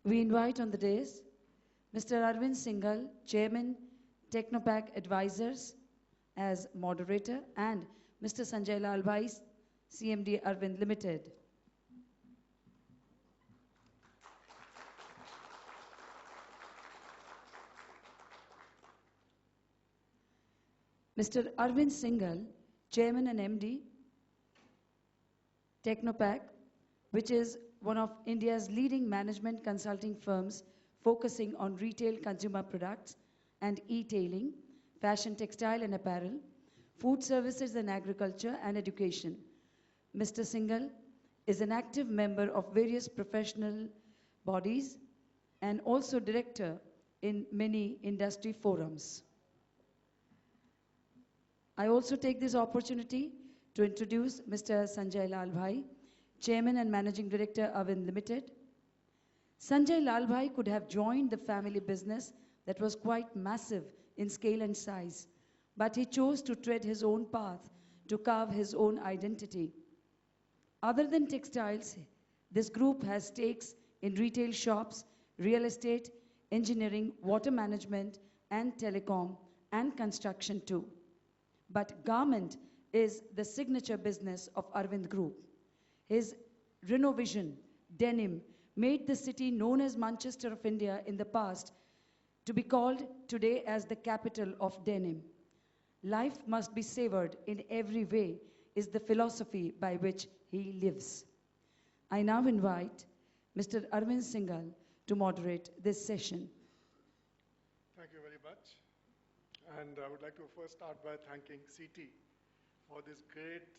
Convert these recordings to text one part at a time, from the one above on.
We invite on the dais Mr. Arvind Singhal, Chairman, Technopack Advisors, as moderator, and Mr. Sanjay Lalbhai, CMD Arvind Limited. Mr. Arvind Singhal, Chairman and MD, Technopack, which is one of India's leading management consulting firms focusing on retail consumer products and e-tailing, fashion, textile and apparel, food services and agriculture and education. Mr. Singhal is an active member of various professional bodies and also director in many industry forums. I also take this opportunity to introduce Mr. Sanjay Lalbhai, Chairman and Managing Director, Arvind Limited. Sanjay Lalbhai could have joined the family business that was quite massive in scale and size, but he chose to tread his own path to carve his own identity. Other than textiles, this group has stakes in retail shops, real estate, engineering, water management, and telecom, and construction too. But garment is the signature business of Arvind Group. His Renovision, denim, made the city known as Manchester of India in the past to be called today as the capital of denim. Life must be savored in every way is the philosophy by which he lives. I now invite Mr. Arvind Singhal to moderate this session. Thank you very much. And I would like to first start by thanking CT for this great,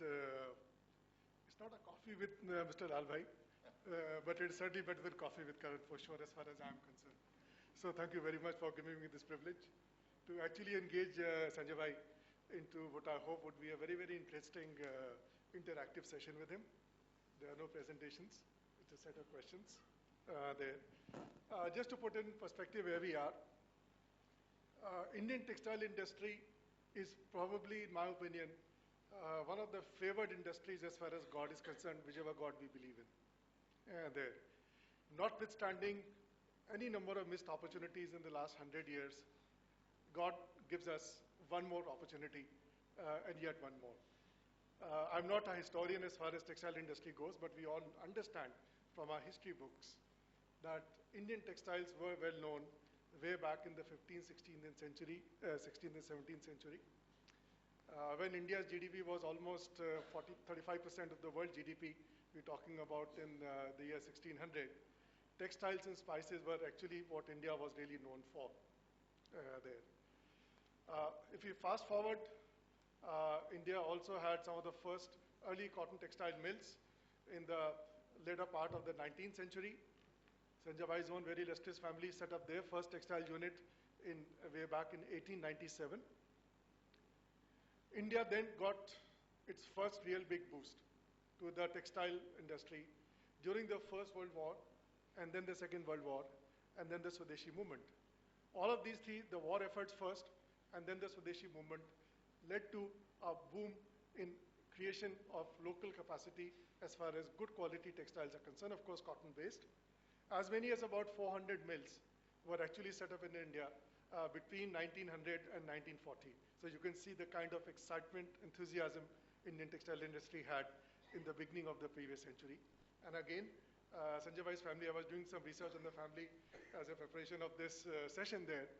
it's not a coffee with Mr. Lalbhai, but it's certainly better than coffee with Karan for sure as far as I'm concerned. So thank you very much for giving me this privilege to actually engage Sanjay Bhai into what I hope would be a very, very interesting interactive session with him. There are no presentations, it's a set of questions there. Just to put in perspective where we are, Indian textile industry is probably, in my opinion, one of the favored industries as far as God is concerned, whichever God we believe in. There. Notwithstanding any number of missed opportunities in the last 100 years, God gives us one more opportunity and yet one more. I'm not a historian as far as textile industry goes, but we all understand from our history books that Indian textiles were well known way back in the 15th, 16th century, 16th and 17th century. When India's GDP was almost 35% of the world GDP, we're talking about in the year 1600, textiles and spices were actually what India was really known for there. If we fast forward, India also had some of the first early cotton textile mills in the later part of the 19th century. Sanjay Bhai's own very illustrious family set up their first textile unit in way back in 1897. India then got its first real big boost to the textile industry during the First World War, and then the Second World War, and then the Swadeshi movement. All of these three, the war efforts first, and then the Swadeshi movement, led to a boom in creation of local capacity as far as good quality textiles are concerned, of course cotton-based. As many as about 400 mills were actually set up in India between 1900 and 1940. So you can see the kind of excitement, enthusiasm Indian textile industry had in the beginning of the previous century. And again, Sanjay Bhai's family, I was doing some research on the family as a preparation of this session there.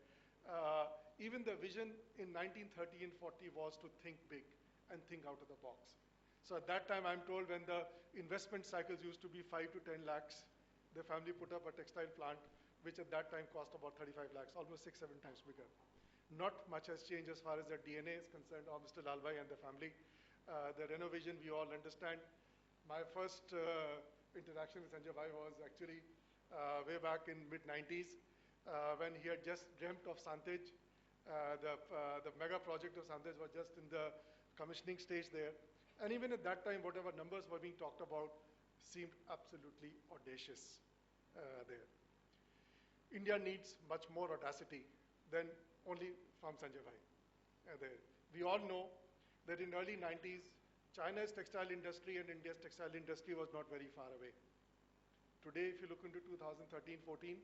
Even the vision in 1930 and 40 was to think big and think out of the box. So at that time, I'm told when the investment cycles used to be 5 to 10 lakhs, the family put up a textile plant, which at that time cost about 35 lakhs, almost 6, 7 times bigger. Not much has changed as far as the DNA is concerned, or Mr. Lalbhai and the family. The Renovision, we all understand. My first interaction with Sanjay Bhai was actually way back in mid-90s when he had just dreamt of Santej. The mega project of Santej was just in the commissioning stage there. And even at that time, whatever numbers were being talked about seemed absolutely audacious there. India needs much more audacity than only from Sanjay Bhai there. We all know that in early 90s, China's textile industry and India's textile industry was not very far away. Today, if you look into 2013-14,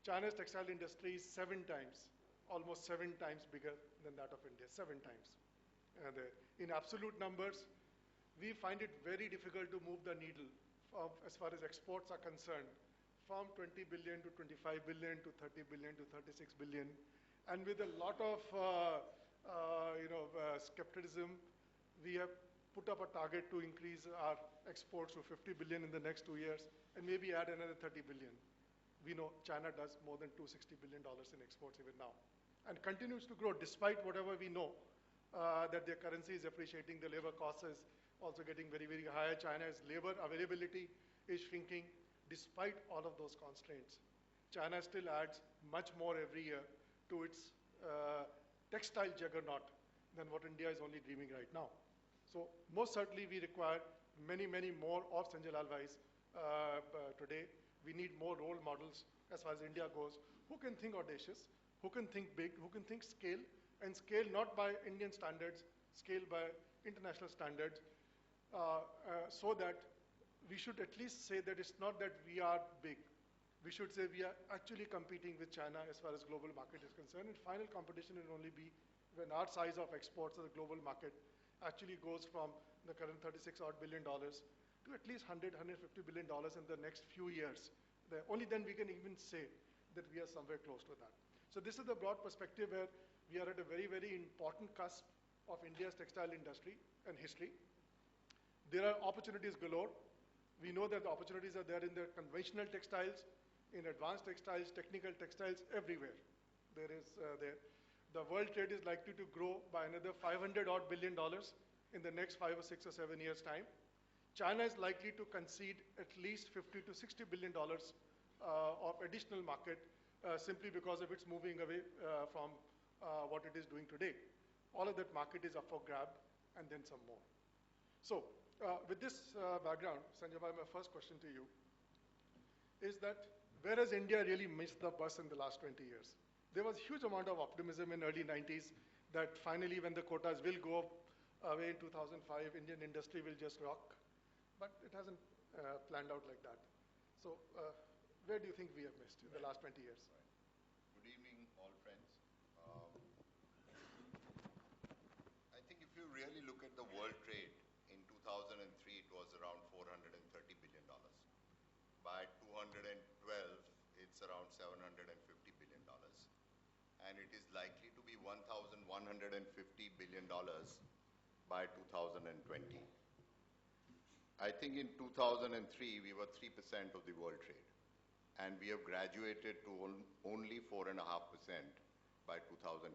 China's textile industry is 7 times, almost 7 times bigger than that of India, 7 times. In absolute numbers, we find it very difficult to move the needle as far as exports are concerned, from 20 billion to 25 billion to 30 billion to 36 billion. And with a lot of skepticism, we have put up a target to increase our exports to 50 billion in the next 2 years and maybe add another 30 billion. We know China does more than $260 billion in exports even now and continues to grow despite whatever we know that their currency is appreciating, the labor cost is also getting very, very high. China's labor availability is shrinking despite all of those constraints. China still adds much more every year to its textile juggernaut than what India is only dreaming right now. So most certainly we require many, many more of Sanjay Lalbhais today. We need more role models as far as India goes, who can think audacious, who can think big, who can think scale, and scale not by Indian standards, scale by international standards, so that we should at least say that it's not that we are big. We should say we are actually competing with China as far as global market is concerned. And final competition will only be when our size of exports of the global market actually goes from the current $36 odd billion to at least $100, $150 billion in the next few years. Only then we can even say that we are somewhere close to that. So this is the broad perspective where we are at a very, very important cusp of India's textile industry and history. There are opportunities galore. We know that the opportunities are there in the conventional textiles, in advanced textiles, technical textiles, everywhere. The world trade is likely to grow by another $500 odd billion in the next 5 or 6 or 7 years' time. China is likely to concede at least $50 to $60 billion of additional market simply because of its moving away from what it is doing today. All of that market is up for grab and then some more. So with this background, Sanjay bhai, my first question to you is that where has India really missed the bus in the last 20 years? There was a huge amount of optimism in early 90s that finally when the quotas will go away in 2005, Indian industry will just rock. But it hasn't planned out like that. So where do you think we have missed in the last 20 years? Good evening, all friends. I think if you really look at the world trade, in 2003 it was around $430 billion. By 2012, it's around $750 billion. And it is likely to be $1,150 billion by 2020. I think in 2003, we were 3% of the world trade. And we have graduated to only 4.5% by 2012.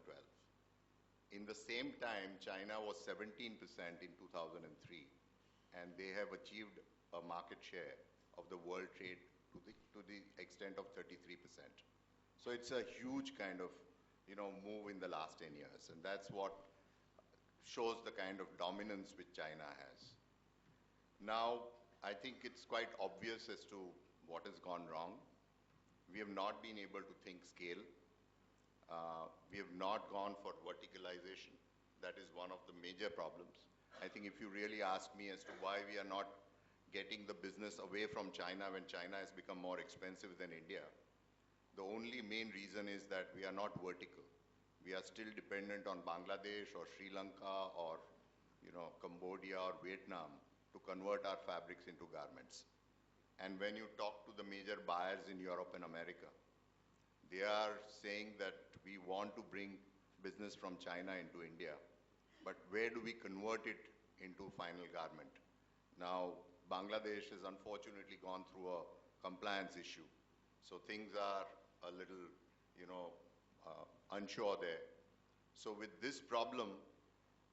In the same time, China was 17% in 2003, and they have achieved a market share of the world trade to the extent of 33%. So it's a huge kind of, move in the last 10 years, and that's what shows the kind of dominance which China has. Now, I think it's quite obvious as to what has gone wrong. We have not been able to think scale. We have not gone for verticalization. That is one of the major problems. I think if you really ask me as to why we are not getting the business away from China when China has become more expensive than India, the only main reason is that we are not vertical. We are still dependent on Bangladesh or Sri Lanka or Cambodia or Vietnam to convert our fabrics into garments. And when you talk to the major buyers in Europe and America, they are saying that we want to bring business from China into India, but where do we convert it into final garment? Now, Bangladesh has unfortunately gone through a compliance issue, so things are a little, unsure there. So with this problem,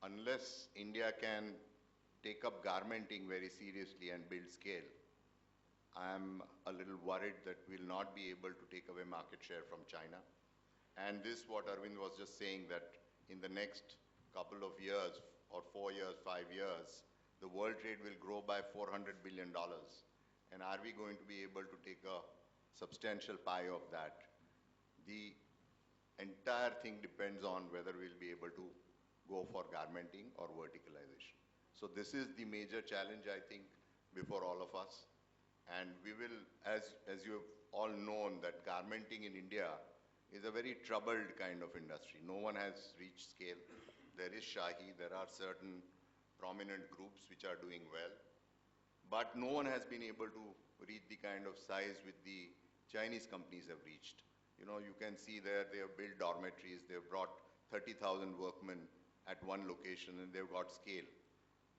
unless India can take up garmenting very seriously and build scale, I am a little worried that we'll not be able to take away market share from China. And this, what Arvind was just saying, that in the next couple of years, or 4 years, 5 years, the world trade will grow by $400 billion. And are we going to be able to take a substantial pie of that? The entire thing depends on whether we'll be able to go for garmenting or verticalization. So this is the major challenge, I think, before all of us. And we will, as you have all known, that garmenting in India is a very troubled kind of industry. No one has reached scale. There is Shahi, there are certain prominent groups which are doing well, but no one has been able to reach the kind of size which the Chinese companies have reached. You know, you can see there they have built dormitories, they have brought 30,000 workmen at one location and they've got scale.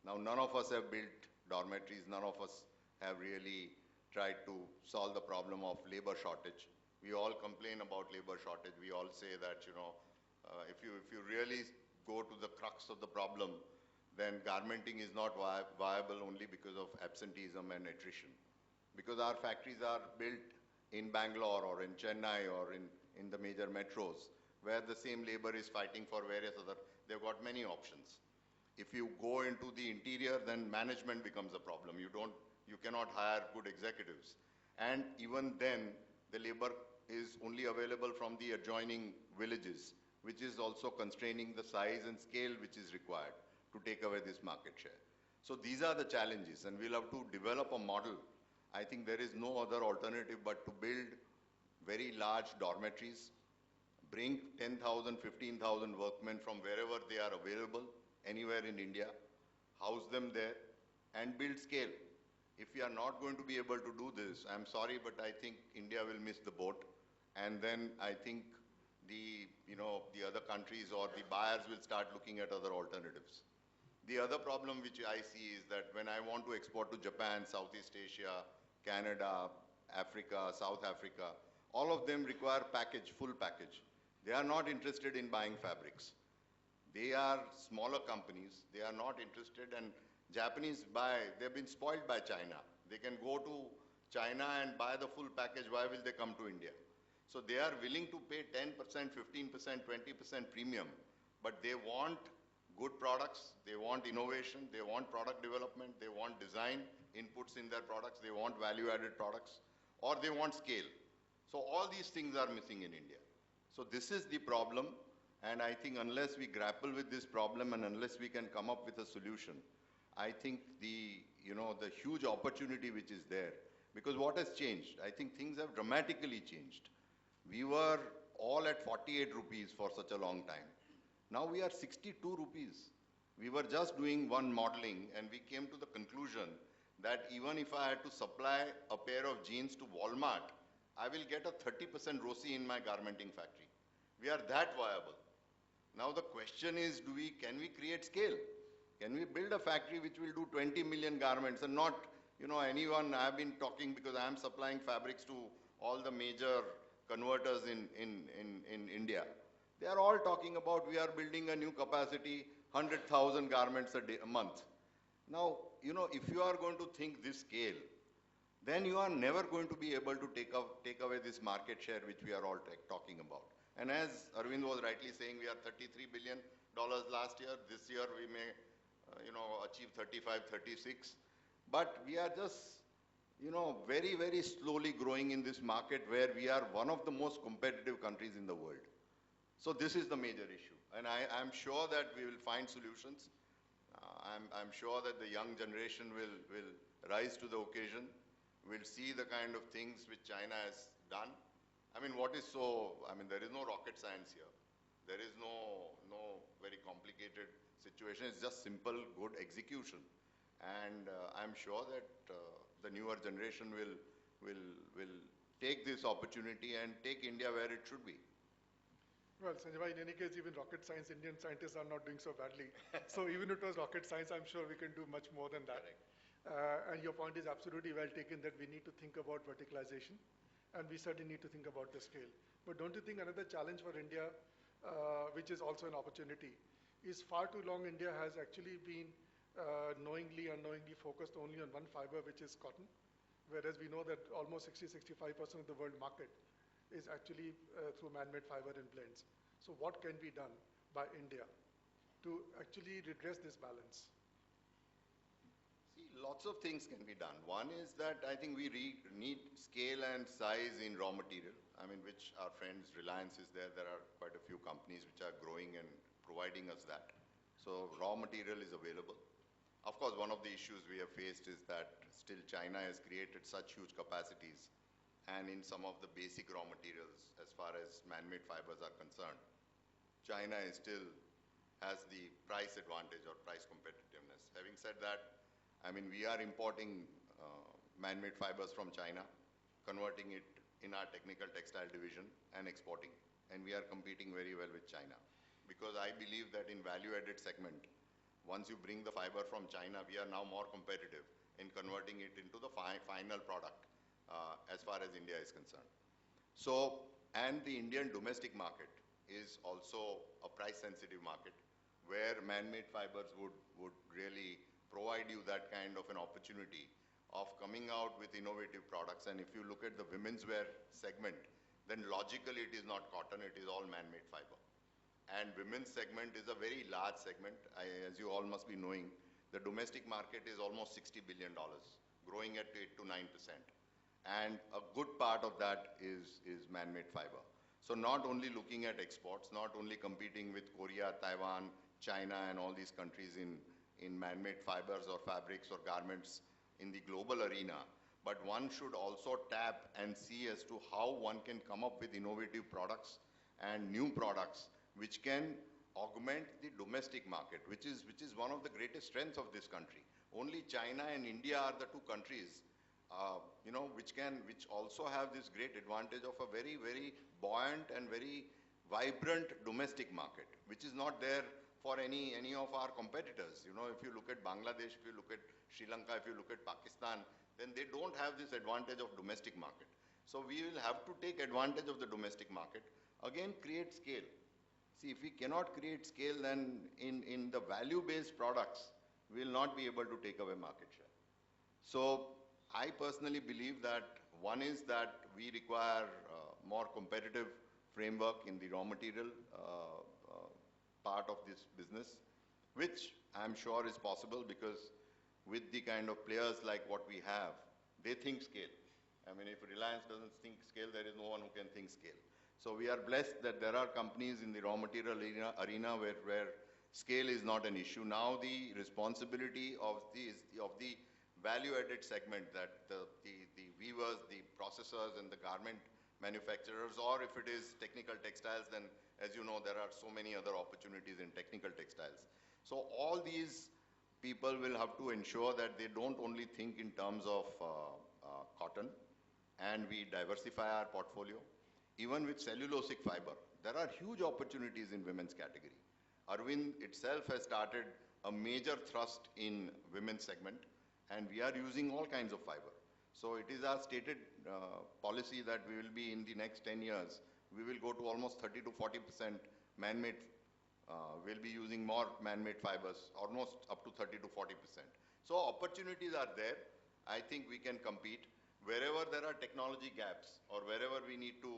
Now, none of us have built dormitories, none of us have really tried to solve the problem of labor shortage. We all complain about labor shortage. We all say that, you know, if you really go to the crux of the problem, then garmenting is not viable only because of absenteeism and attrition. Because our factories are built in Bangalore or in Chennai or in the major metros, where the same labor is fighting for various other, they've got many options. If you go into the interior, then management becomes a problem. You cannot hire good executives. And even then, the labor is only available from the adjoining villages, which is also constraining the size and scale which is required to take away this market share. So these are the challenges, and we'll have to develop a model. I think there is no other alternative but to build very large dormitories, bring 10,000, 15,000 workmen from wherever they are available, anywhere in India, house them there, and build scale. If we are not going to be able to do this, I'm sorry, but I think India will miss the boat, and then I think the other countries or the buyers will start looking at other alternatives. The other problem which I see is that when I want to export to Japan, Southeast Asia, Canada, Africa, South Africa, all of them require package, full package. They are not interested in buying fabrics. They are smaller companies. They are not interested, and Japanese they've been spoiled by China. They can go to China and buy the full package. Why will they come to India? So they are willing to pay 10%, 15%, 20% premium, but they want good products, they want innovation, they want product development, they want design inputs in their products, they want value-added products, or they want scale. So all these things are missing in India. So this is the problem, and I think unless we grapple with this problem and unless we can come up with a solution, I think the huge opportunity which is there, because what has changed? I think things have dramatically changed. We were all at 48 rupees for such a long time. Now we are 62 rupees. We were just doing one modeling and we came to the conclusion that even if I had to supply a pair of jeans to Walmart, I will get a 30% ROCE in my garmenting factory. We are that viable. Now the question is, can we create scale? Can we build a factory which will do 20 million garments and not, anyone? I've been talking because I'm supplying fabrics to all the major converters in India. They are all talking about we are building a new capacity, 100,000 garments a month. Now, if you are going to think this scale, then you are never going to be able to take away this market share which we are all talking about. And as Arvind was rightly saying, we are $33 billion last year. This year we may, achieve 35, 36. But we are just, very, very slowly growing in this market where we are one of the most competitive countries in the world. So this is the major issue. And I'm sure that we will find solutions. I'm sure that the young generation will rise to the occasion. We'll see the kind of things which China has done. there is no rocket science here. There is no very complicated situation. It's just simple, good execution. And I'm sure that the newer generation will take this opportunity and take India where it should be. Well, Sanjay, in any case, even rocket science, Indian scientists are not doing so badly. So even if it was rocket science, I'm sure we can do much more than that. And your point is absolutely well taken that we need to think about verticalization, and we certainly need to think about the scale. But don't you think another challenge for India, which is also an opportunity, is far too long India has actually been knowingly, unknowingly focused only on one fiber, which is cotton, whereas we know that almost 60-65% of the world market is actually through man-made fiber and blends. So what can be done by India to actually redress this balance? See, lots of things can be done. One is that I think we need scale and size in raw material, which our friends Reliance is there. There are quite a few companies which are growing and providing us that. So raw material is available. Of course, one of the issues we have faced is that still China has created such huge capacities, and in some of the basic raw materials, as far as man-made fibers are concerned, China is still has the price advantage or price competitiveness. Having said that, I mean, we are importing man-made fibers from China, converting it in our technical textile division and exporting. And we are competing very well with China. Because I believe that in value-added segment, once you bring the fiber from China, we are now more competitive in converting it into the final product as far as India is concerned. So, and the Indian domestic market is also a price-sensitive market where man-made fibers would really provide you that kind of an opportunity of coming out with innovative products. And if you look at the women's wear segment, then logically it is not cotton, it is all man-made fiber. And women's segment is a very large segment. As you all must be knowing, the domestic market is almost $60 billion, growing at 8 to 9%. And a good part of that is man-made fiber. So not only looking at exports, not only competing with Korea, Taiwan, China, and all these countries in man-made fibers or fabrics or garments in the global arena, but one should also tap and see as to how one can come up with innovative products and new products which can augment the domestic market, which is one of the greatest strengths of this country. Only China and India are the two countries, which also have this great advantage of a very, very buoyant and very vibrant domestic market, which is not there for any of our competitors. You know, if you look at Bangladesh, if you look at Sri Lanka, if you look at Pakistan, then they don't have this advantage of domestic market. So we will have to take advantage of the domestic market. Again, create scale. See, if we cannot create scale, then in the value-based products, we will not be able to take away market share. So I personally believe that one is that we require more competitive framework in the raw material part of this business, which I'm sure is possible because with the kind of players like what we have, they think scale. I mean, if Reliance doesn't think scale, there is no one who can think scale. So we are blessed that there are companies in the raw material arena where scale is not an issue. Now the responsibility of the value-added segment, that the weavers, the processors, and the garment manufacturers, or if it is technical textiles, then as you know, there are so many other opportunities in technical textiles. So all these people will have to ensure that they don't only think in terms of cotton, and we diversify our portfolio. Even with cellulosic fiber, there are huge opportunities in women's category. Arvind itself has started a major thrust in women's segment, and we are using all kinds of fiber. So it is our stated policy that we will be in the next 10 years, we will go to almost 30 to 40% man-made, we'll be using more man-made fibers, almost up to 30 to 40%. So opportunities are there. I think we can compete. Wherever there are technology gaps or wherever we need to,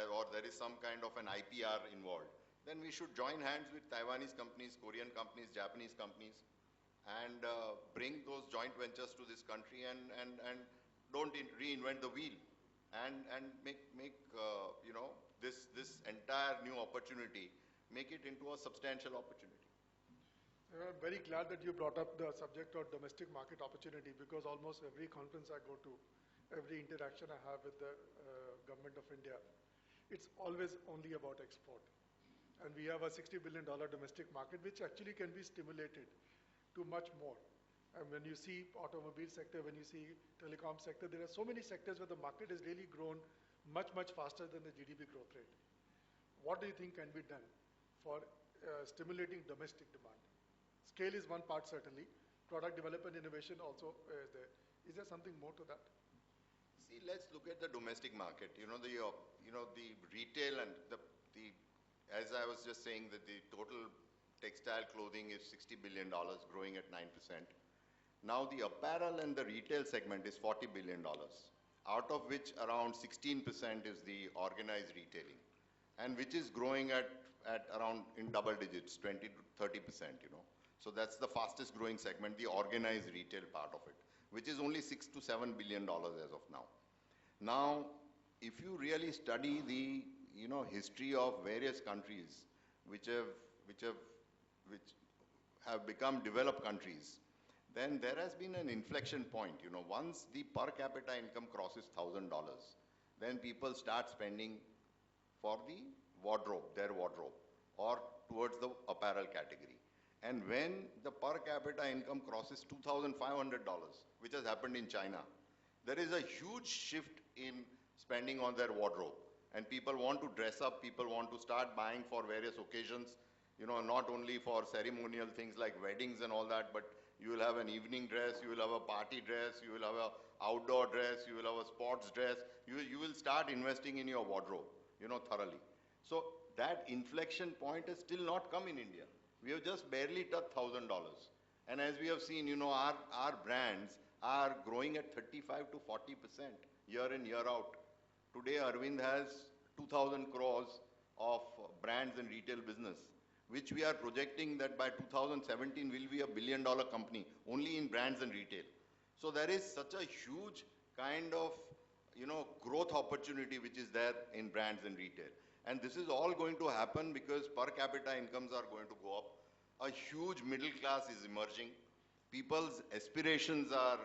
or there is some kind of an IPR involved, then we should join hands with Taiwanese companies, Korean companies, Japanese companies, and bring those joint ventures to this country and don't reinvent the wheel and make this entire new opportunity, make it into a substantial opportunity. I'm very glad that you brought up the subject of domestic market opportunity, because almost every conference I go to, every interaction I have with the government of India, it's always only about export. And we have a $60 billion domestic market, which actually can be stimulated to much more. And when you see automobile sector, when you see telecom sector, there are so many sectors where the market has really grown much, much faster than the GDP growth rate. What do you think can be done for stimulating domestic demand? Scale is one part, certainly. Product development innovation also is there. Is there something more to that? See, let's look at the domestic market. You know, the retail and as I was just saying, that the total textile clothing is $60 billion, growing at 9%. Now the apparel and the retail segment is $40 billion, out of which around 16% is the organized retailing, and which is growing at around in double digits, 20 to 30%, you know. So that's the fastest growing segment, the organized retail part of it, which is only $6 to $7 billion as of now. Now, if you really study the history of various countries which have become developed countries, then there has been an inflection point. You know, once the per capita income crosses $1,000, then people start spending for the wardrobe, their wardrobe, or towards the apparel category. And when the per capita income crosses $2,500, which has happened in China, there is a huge shift in spending on their wardrobe. And people want to dress up, people want to start buying for various occasions, you know, not only for ceremonial things like weddings and all that, but you will have an evening dress, you will have a party dress, you will have an outdoor dress, you will have a sports dress. You will start investing in your wardrobe, you know, thoroughly. So that inflection point has still not come in India. We have just barely touched $1,000. And as we have seen, you know, our brands are growing at 35 to 40% year in, year out. Today, Arvind has 2,000 crores of brands and retail business, which we are projecting that by 2017 will be $1 billion company only in brands and retail. So there is such a huge kind of, you know, growth opportunity which is there in brands and retail. And this is all going to happen because per capita incomes are going to go up. A huge middle class is emerging. People's aspirations are,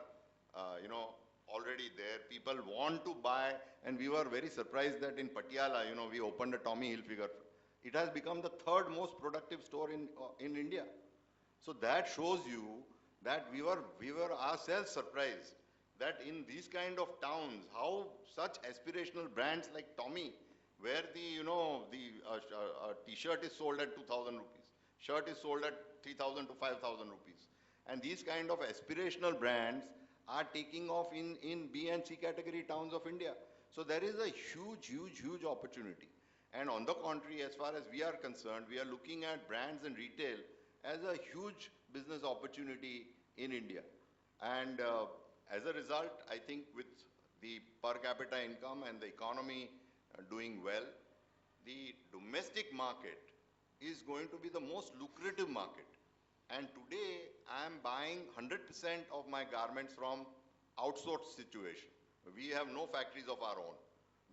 you know, already there. People want to buy, and we were very surprised that in Patiala, you know, we opened a Tommy Hilfiger. It has become the third most productive store in India. So that shows you that we were ourselves surprised that in these kind of towns, how such aspirational brands like Tommy, where the, you know, the t-shirt is sold at 2,000 rupees, shirt is sold at 3,000 to 5,000 rupees. And these kind of aspirational brands are taking off in B and C category towns of India. So there is a huge opportunity. And on the contrary, as far as we are concerned, we are looking at brands and retail as a huge business opportunity in India. And as a result, I think with the per capita income and the economy doing well, the domestic market is going to be the most lucrative market. And today, I am buying 100% of my garments from outsourced situation. We have no factories of our own.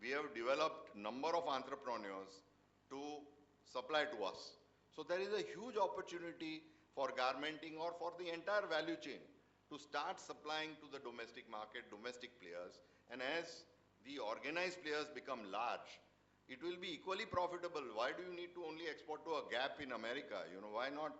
We have developed number of entrepreneurs to supply to us. So there is a huge opportunity for garmenting or for the entire value chain to start supplying to the domestic market, domestic players. And as the organized players become large, it will be equally profitable. Why do you need to only export to a Gap in America? You know, why not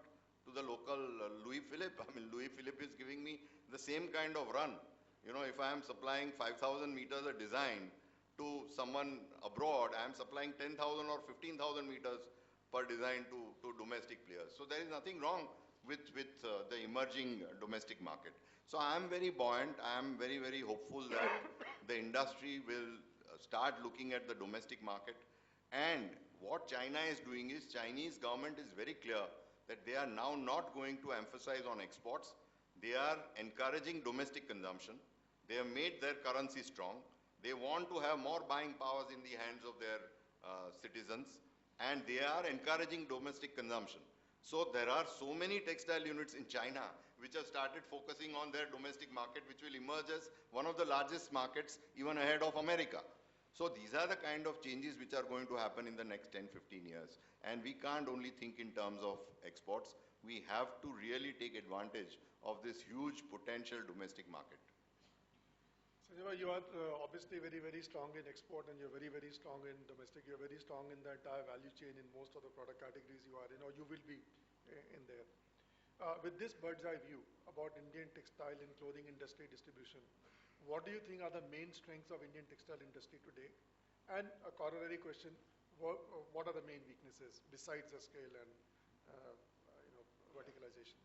to the local Louis Philippe? I mean, Louis Philippe is giving me the same kind of run. You know, if I am supplying 5,000 meters a design to someone abroad, I am supplying 10,000 or 15,000 meters per design to domestic players. So there is nothing wrong with the emerging domestic market. So I am very buoyant. I am very hopeful that the industry will start looking at the domestic market. And what China is doing is, Chinese government is very clear that they are now not going to emphasize on exports. They are encouraging domestic consumption. They have made their currency strong. They want to have more buying powers in the hands of their citizens, and they are encouraging domestic consumption. So there are so many textile units in China which have started focusing on their domestic market, which will emerge as one of the largest markets even ahead of America. So these are the kind of changes which are going to happen in the next 10-15 years. And we can't only think in terms of exports. We have to really take advantage of this huge potential domestic market. Sanjay, you are obviously very strong in export, and you're very strong in domestic. You're very strong in the entire value chain in most of the product categories you are in, or you will be in there. With this bird's eye view about Indian textile and clothing industry distribution, what do you think are the main strengths of Indian textile industry today? And a corollary question, what are the main weaknesses besides the scale and verticalization?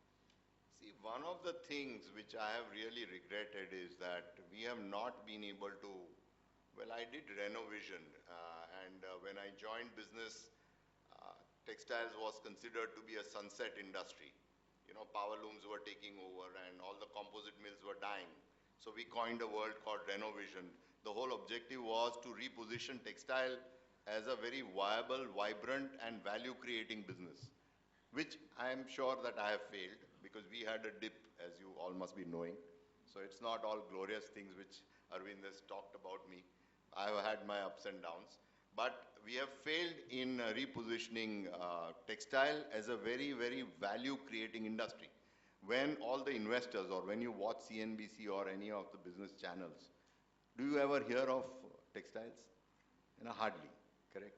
See, one of the things which I have really regretted is that we have not been able to, well, I did Renovision, and when I joined business, textiles was considered to be a sunset industry. You know, power looms were taking over and all the composite mills were dying. So we coined a word called Renovision. The whole objective was to reposition textile as a very viable, vibrant and value-creating business, which I am sure that I have failed because we had a dip, as you all must be knowing. So it's not all glorious things which Arvind has talked about me. I have had my ups and downs. But we have failed in repositioning textile as a very value-creating industry. when all the investors, or when you watch CNBC or any of the business channels, do you ever hear of textiles? Hardly, correct?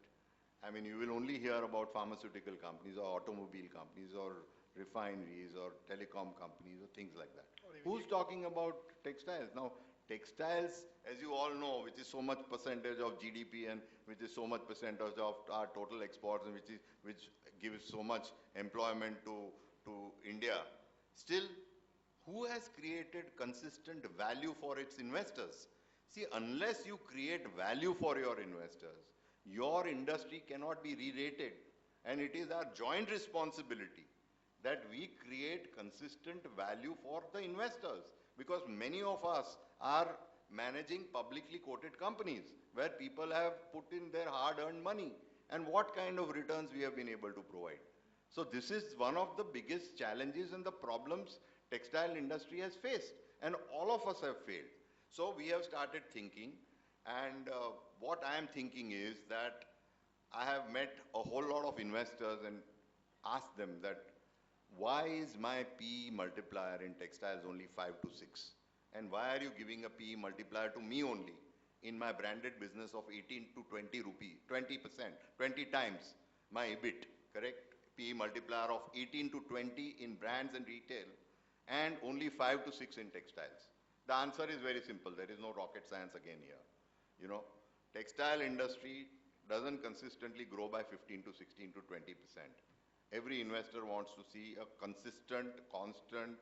I mean, you will only hear about pharmaceutical companies or automobile companies or refineries or telecom companies or things like that. Who's talking about textiles? Now, textiles, as you all know, which is so much percentage of GDP and which is so much percentage of our total exports and which gives so much employment to India, still, who has created consistent value for its investors? See, unless you create value for your investors, your industry cannot be re-rated. And it is our joint responsibility that we create consistent value for the investors. Because many of us are managing publicly quoted companies where people have put in their hard-earned money. And what kind of returns we have been able to provide. So this is one of the biggest challenges and the problems textile industry has faced. And all of us have failed. So we have started thinking, and what I am thinking is that I have met a whole lot of investors and asked them that why is my PE multiplier in textiles only 5 to 6? And why are you giving a PE multiplier to me only in my branded business of 18 to 20 rupee, 20%, 20 times my EBIT, correct? PE multiplier of 18 to 20 in brands and retail and only 5 to 6 in textiles. The answer is very simple. There is no rocket science again here. You know, textile industry doesn't consistently grow by 15 to 16 to 20%. Every investor wants to see a consistent, constant,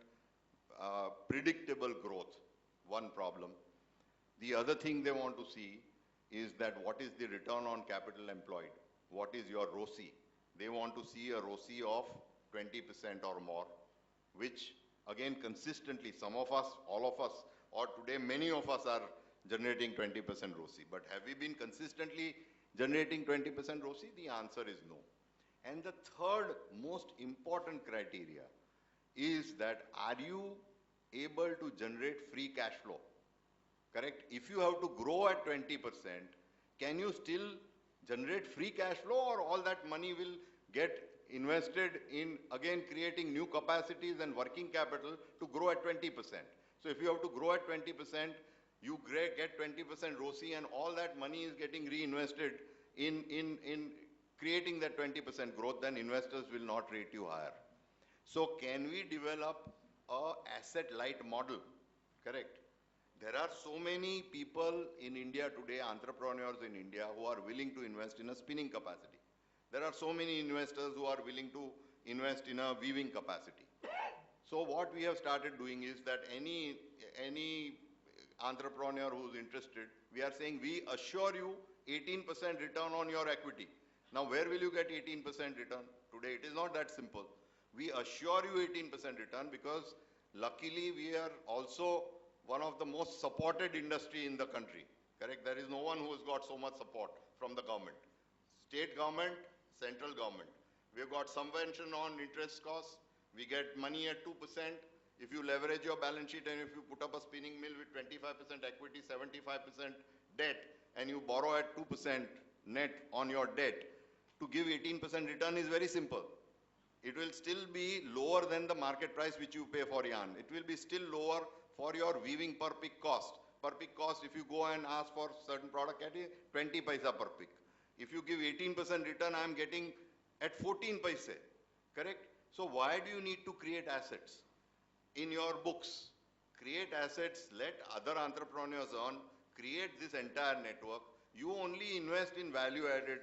predictable growth. One problem. The other thing they want to see is that what is the return on capital employed? What is your ROCE? They want to see a ROCE of 20% or more, which again consistently, some of us, all of us, or today many of us are generating 20% ROCE. But have we been consistently generating 20% ROCE? The answer is no. And the third most important criteria is that are you able to generate free cash flow? Correct? If you have to grow at 20%, can you still generate free cash flow, or all that money will get invested in, again, creating new capacities and working capital to grow at 20%? So if you have to grow at 20%, you get 20% ROCE, and all that money is getting reinvested in creating that 20% growth, then investors will not rate you higher. So can we develop a asset-light model? Correct. There are so many people in India today, entrepreneurs in India, who are willing to invest in a spinning capacity. There are so many investors who are willing to invest in a weaving capacity. So what we have started doing is that any entrepreneur who's interested, we are saying we assure you 18% return on your equity. Now where will you get 18% return? Today it is not that simple. We assure you 18% return because luckily we are also one of the most supported industry in the country. Correct? There is no one who has got so much support from the government. State government, central government. We have got subvention on interest costs. We get money at 2%. If you leverage your balance sheet and if you put up a spinning mill with 25% equity, 75% debt, and you borrow at 2% net on your debt, to give 18% return is very simple. It will still be lower than the market price which you pay for yarn. It will be still lower for your weaving per pick cost. Per pick cost, if you go and ask for certain product category, 20 paisa per pick. If you give 18% return, I am getting at 14 paise. Correct? So why do you need to create assets? In your books, create assets, let other entrepreneurs earn, create this entire network. You only invest in value-added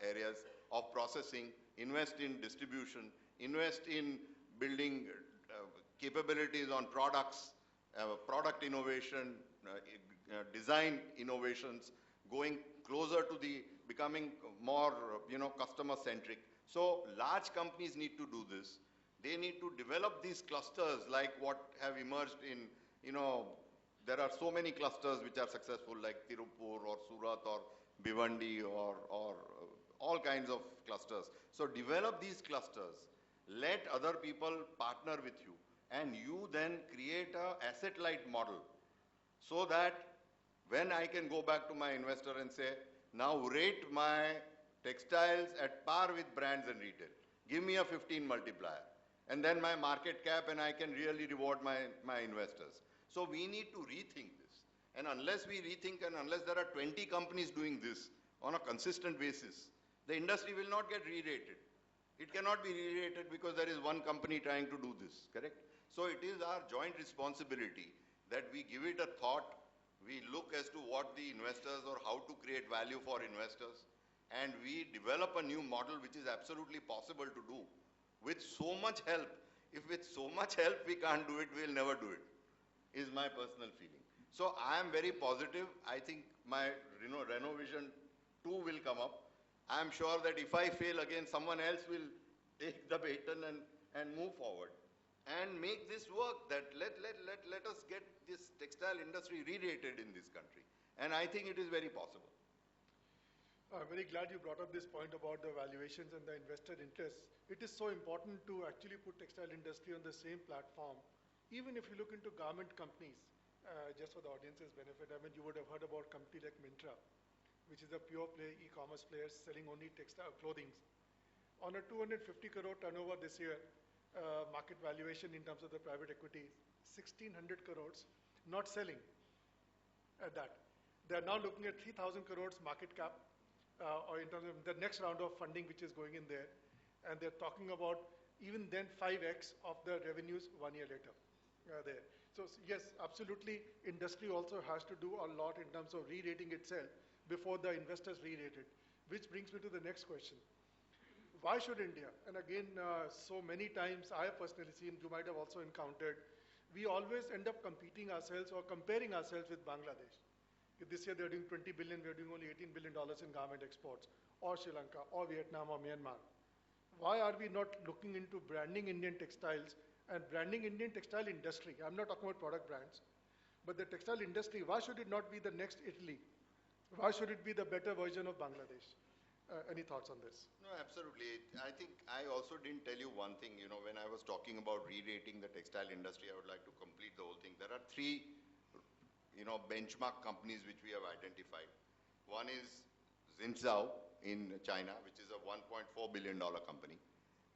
areas of processing, invest in distribution, invest in building capabilities on products, product innovation, design innovations, going closer to the becoming more, customer-centric. So large companies need to do this. They need to develop these clusters like what have emerged in, there are so many clusters which are successful like Tirupur or Surat or Bhiwandi or all kinds of clusters. So develop these clusters, let other people partner with you, and you then create a asset-light model so that when I can go back to my investor and say, now rate my textiles at par with brands and retail. Give me a 15 multiplier. and then my market cap, and I can really reward my investors. So we need to rethink this. And unless we rethink, and unless there are 20 companies doing this on a consistent basis, the industry will not get re-rated. It cannot be re-rated because there is one company trying to do this, correct? So it is our joint responsibility that we give it a thought, we look as to what the investors or how to create value for investors, and we develop a new model which is absolutely possible to do with so much help. If with so much help we can't do it, we'll never do it, is my personal feeling. So I am very positive. I think my Renovision 2 will come up. I am sure that if I fail again, someone else will take the baton and move forward and make this work, that let us get this textile industry re-rated in this country. And I think it is very possible. I'm very glad you brought up this point about the valuations and the investor interest. It is so important to actually put textile industry on the same platform. Even if you look into garment companies, just for the audience's benefit, I mean, you would have heard about a company like Myntra, which is a pure play e-commerce player selling only textile clothing. On a 250 crore turnover this year, market valuation in terms of the private equity, 1600 crores, not selling at that. They are now looking at 3000 crores market cap, or in terms of the next round of funding which is going in there. And they're talking about even then 5x of the revenues 1 year later there. So yes, absolutely, industry also has to do a lot in terms of re-rating itself before the investors re-rate it. Which brings me to the next question. Why should India? And again, so many times I have personally seen, you might have also encountered, we always end up competing ourselves or comparing ourselves with Bangladesh. If this year they're doing 20 billion, we're doing only $18 billion in garment exports, or Sri Lanka, or Vietnam, or Myanmar. Why are we not looking into branding Indian textiles and branding Indian textile industry? I'm not talking about product brands, but the textile industry, why should it not be the next Italy? Why should it be the better version of Bangladesh? Any thoughts on this? No, absolutely. I think I also didn't tell you one thing. You know, when I was talking about re-rating the textile industry, I would like to complete the whole thing. There are three, benchmark companies which we have identified. One is Xinzhou in China, which is a $1.4 billion company.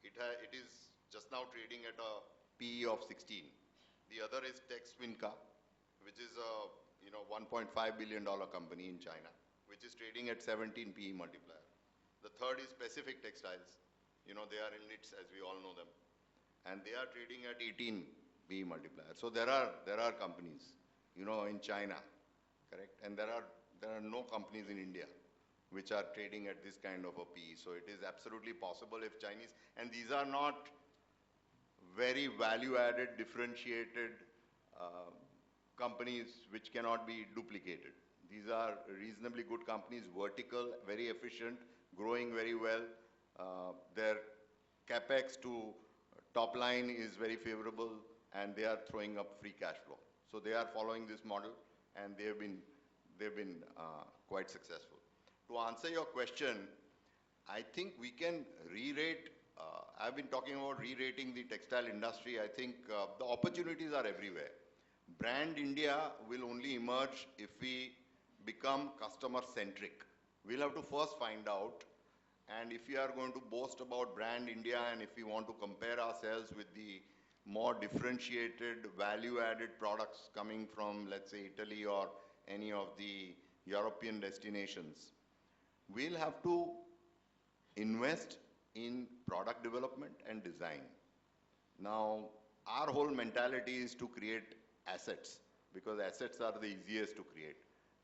It is just now trading at a PE of 16. The other is Texwinka, which is a $1.5 billion company in China, which is trading at 17 PE multiplier. The third is Pacific Textiles. They are in knits, as we all know them, and they are trading at 18 PE multiplier. So there are companies, in China, correct, and there are no companies in India which are trading at this kind of a PE. So it is absolutely possible if Chinese, and these are not very value-added, differentiated companies which cannot be duplicated. These are reasonably good companies, vertical, very efficient, growing very well. Their capex to top line is very favorable, and they are throwing up free cash flow. So they are following this model, and they've been quite successful. To answer your question, I think we can re-rate. I've been talking about re-rating the textile industry. I think the opportunities are everywhere. Brand India will only emerge if we become customer-centric. We'll have to first find out, and if we are going to boast about Brand India, and if we want to compare ourselves with the more differentiated, value-added products coming from, let's say, Italy or any of the European destinations, we'll have to invest in product development and design. Now, our whole mentality is to create assets, because assets are the easiest to create.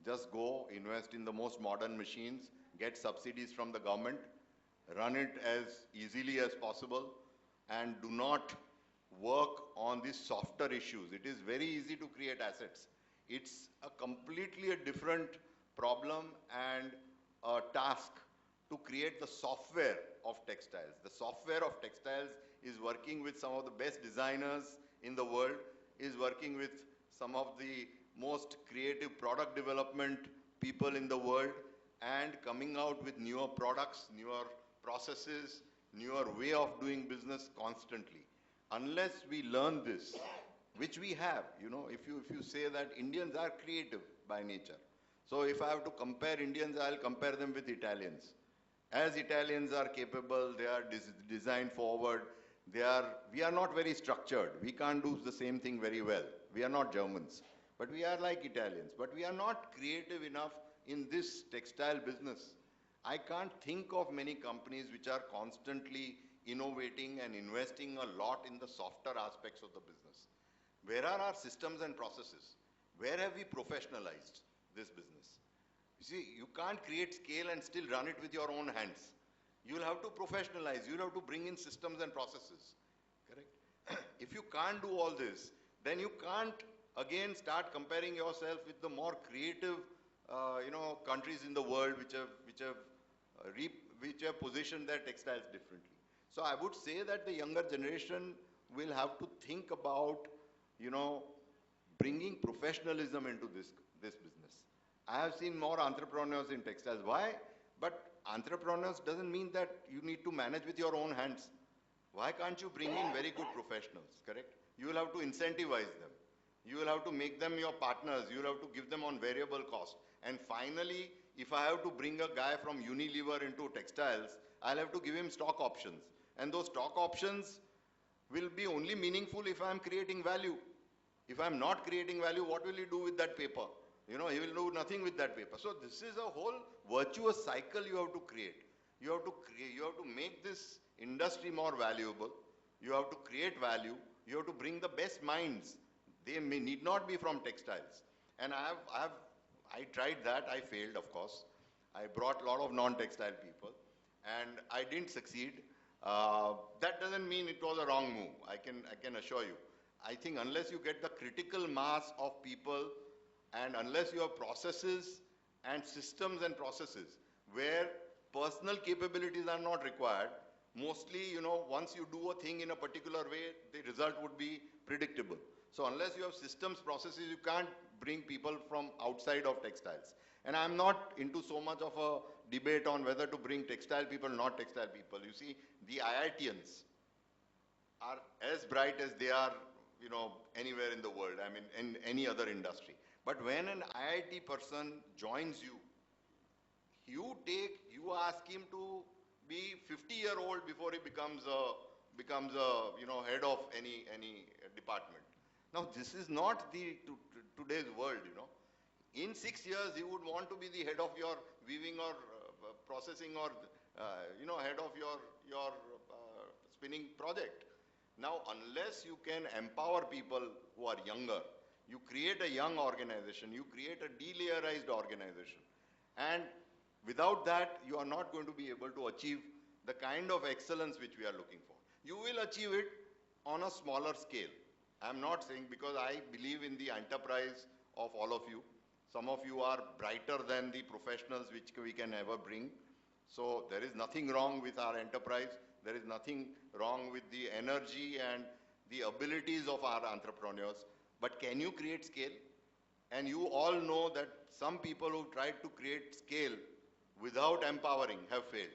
Just go, invest in the most modern machines, get subsidies from the government, run it as easily as possible, and do not work on these softer issues. It is very easy to create assets. It's a completely different problem and a task to create the software of textiles. The software of textiles is working with some of the best designers in the world, is working with some of the most creative product development people in the world, and coming out with newer products, newer processes, newer way of doing business constantly. Unless we learn this, which we have, if you say that Indians are creative by nature. So if I have to compare Indians, I'll compare them with Italians. As Italians are capable, they are design forward, We are not very structured. We can't do the same thing very well. We are not Germans, but we are like Italians. But we are not creative enough in this textile business. I can't think of many companies which are constantly innovating and investing a lot in the softer aspects of the business. Where are our systems and processes? Where have we professionalized this business? You see, you can't create scale and still run it with your own hands. You'll have to professionalize. You'll have to bring in systems and processes. Correct? If you can't do all this, then you can't again start comparing yourself with the more creative, countries in the world which have positioned their textiles differently. So I would say that the younger generation will have to think about, bringing professionalism into this business. I have seen more entrepreneurs in textiles. Why? But entrepreneurs doesn't mean that you need to manage with your own hands. Why can't you bring in very good professionals, correct? You will have to incentivize them. You will have to make them your partners. You will have to give them on variable cost. And finally, if I have to bring a guy from Unilever into textiles, I'll have to give him stock options. And those stock options will be only meaningful if I'm creating value. If I'm not creating value, what will he do with that paper? He will do nothing with that paper. So this is a whole virtuous cycle you have to create. You have to make this industry more valuable. You have to create value. You have to bring the best minds. They need not be from textiles. And I tried that. I failed, of course. I brought a lot of non-textile people, and I didn't succeed. That doesn't mean it was a wrong move. I can assure you. I think unless you get the critical mass of people, and unless you have processes and systems and processes where personal capabilities are not required, mostly, once you do a thing in a particular way, the result would be predictable. So unless you have systems, processes, you can't bring people from outside of textiles. And I'm not into so much of a debate on whether to bring textile people, not textile people. You see, the IITians are as bright as they are, anywhere in the world, I mean, in any other industry. But when an IIT person joins you, you ask him to be 50-year-old before he becomes a head of any department. Now, this is not today's world, In 6 years, he would want to be the head of your weaving or processing or, head of your spinning project. Now, unless you can empower people who are younger, you create a young organization, you create a delayerized organization. And without that, you are not going to be able to achieve the kind of excellence which we are looking for. You will achieve it on a smaller scale. I'm not saying, because I believe in the enterprise of all of you. Some of you are brighter than the professionals which we can ever bring. So there is nothing wrong with our enterprise. There is nothing wrong with the energy and the abilities of our entrepreneurs. But can you create scale? And you all know that some people who tried to create scale without empowering have failed.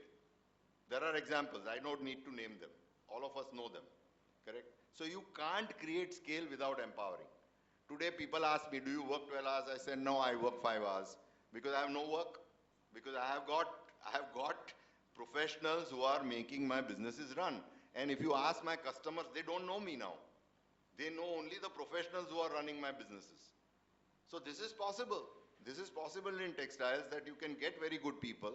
There are examples. I don't need to name them. All of us know them. Correct? So you can't create scale without empowering. Today people ask me, do you work 12 hours? I said, no, I work 5 hours. Because I have no work. Because I have got professionals who are making my businesses run. And if you ask my customers, they don't know me now. They know only the professionals who are running my businesses. So this is possible. This is possible in textiles, that you can get very good people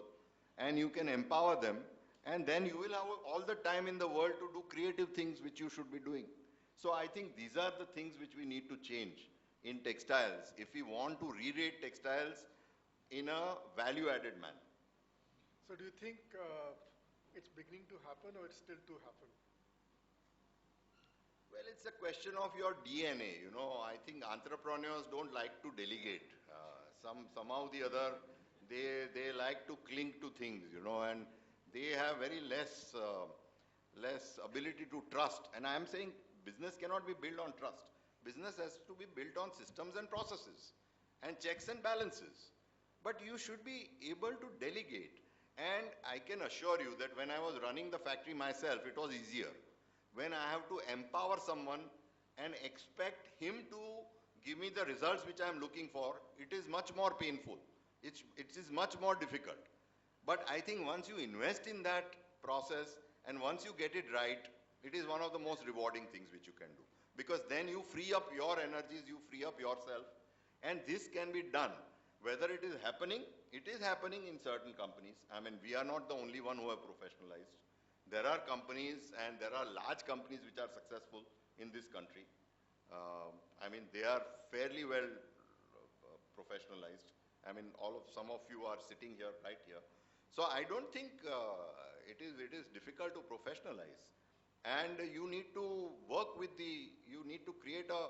and you can empower them, and then you will have all the time in the world to do creative things which you should be doing. So I think these are the things which we need to change in textiles if we want to re-rate textiles in a value-added manner. So do you think it's beginning to happen, or it's still to happen? Well, it's a question of your DNA. I think entrepreneurs don't like to delegate. Somehow the other, they like to cling to things, and they have very less ability to trust. And I am saying business cannot be built on trust. Business has to be built on systems and processes and checks and balances. But you should be able to delegate. And I can assure you that when I was running the factory myself, it was easier. When I have to empower someone and expect him to give me the results which I am looking for, it is much more painful. It is much more difficult. But I think once you invest in that process and once you get it right, it is one of the most rewarding things which you can do. Because then you free up your energies, you free up yourself, and this can be done. Whether it is happening in certain companies. I mean, we are not the only one who have professionalized. There are companies, and there are large companies which are successful in this country. I mean, they are fairly well professionalized. I mean, some of you are sitting here, right here. So I don't think it is difficult to professionalize. And you need to work with you need to create a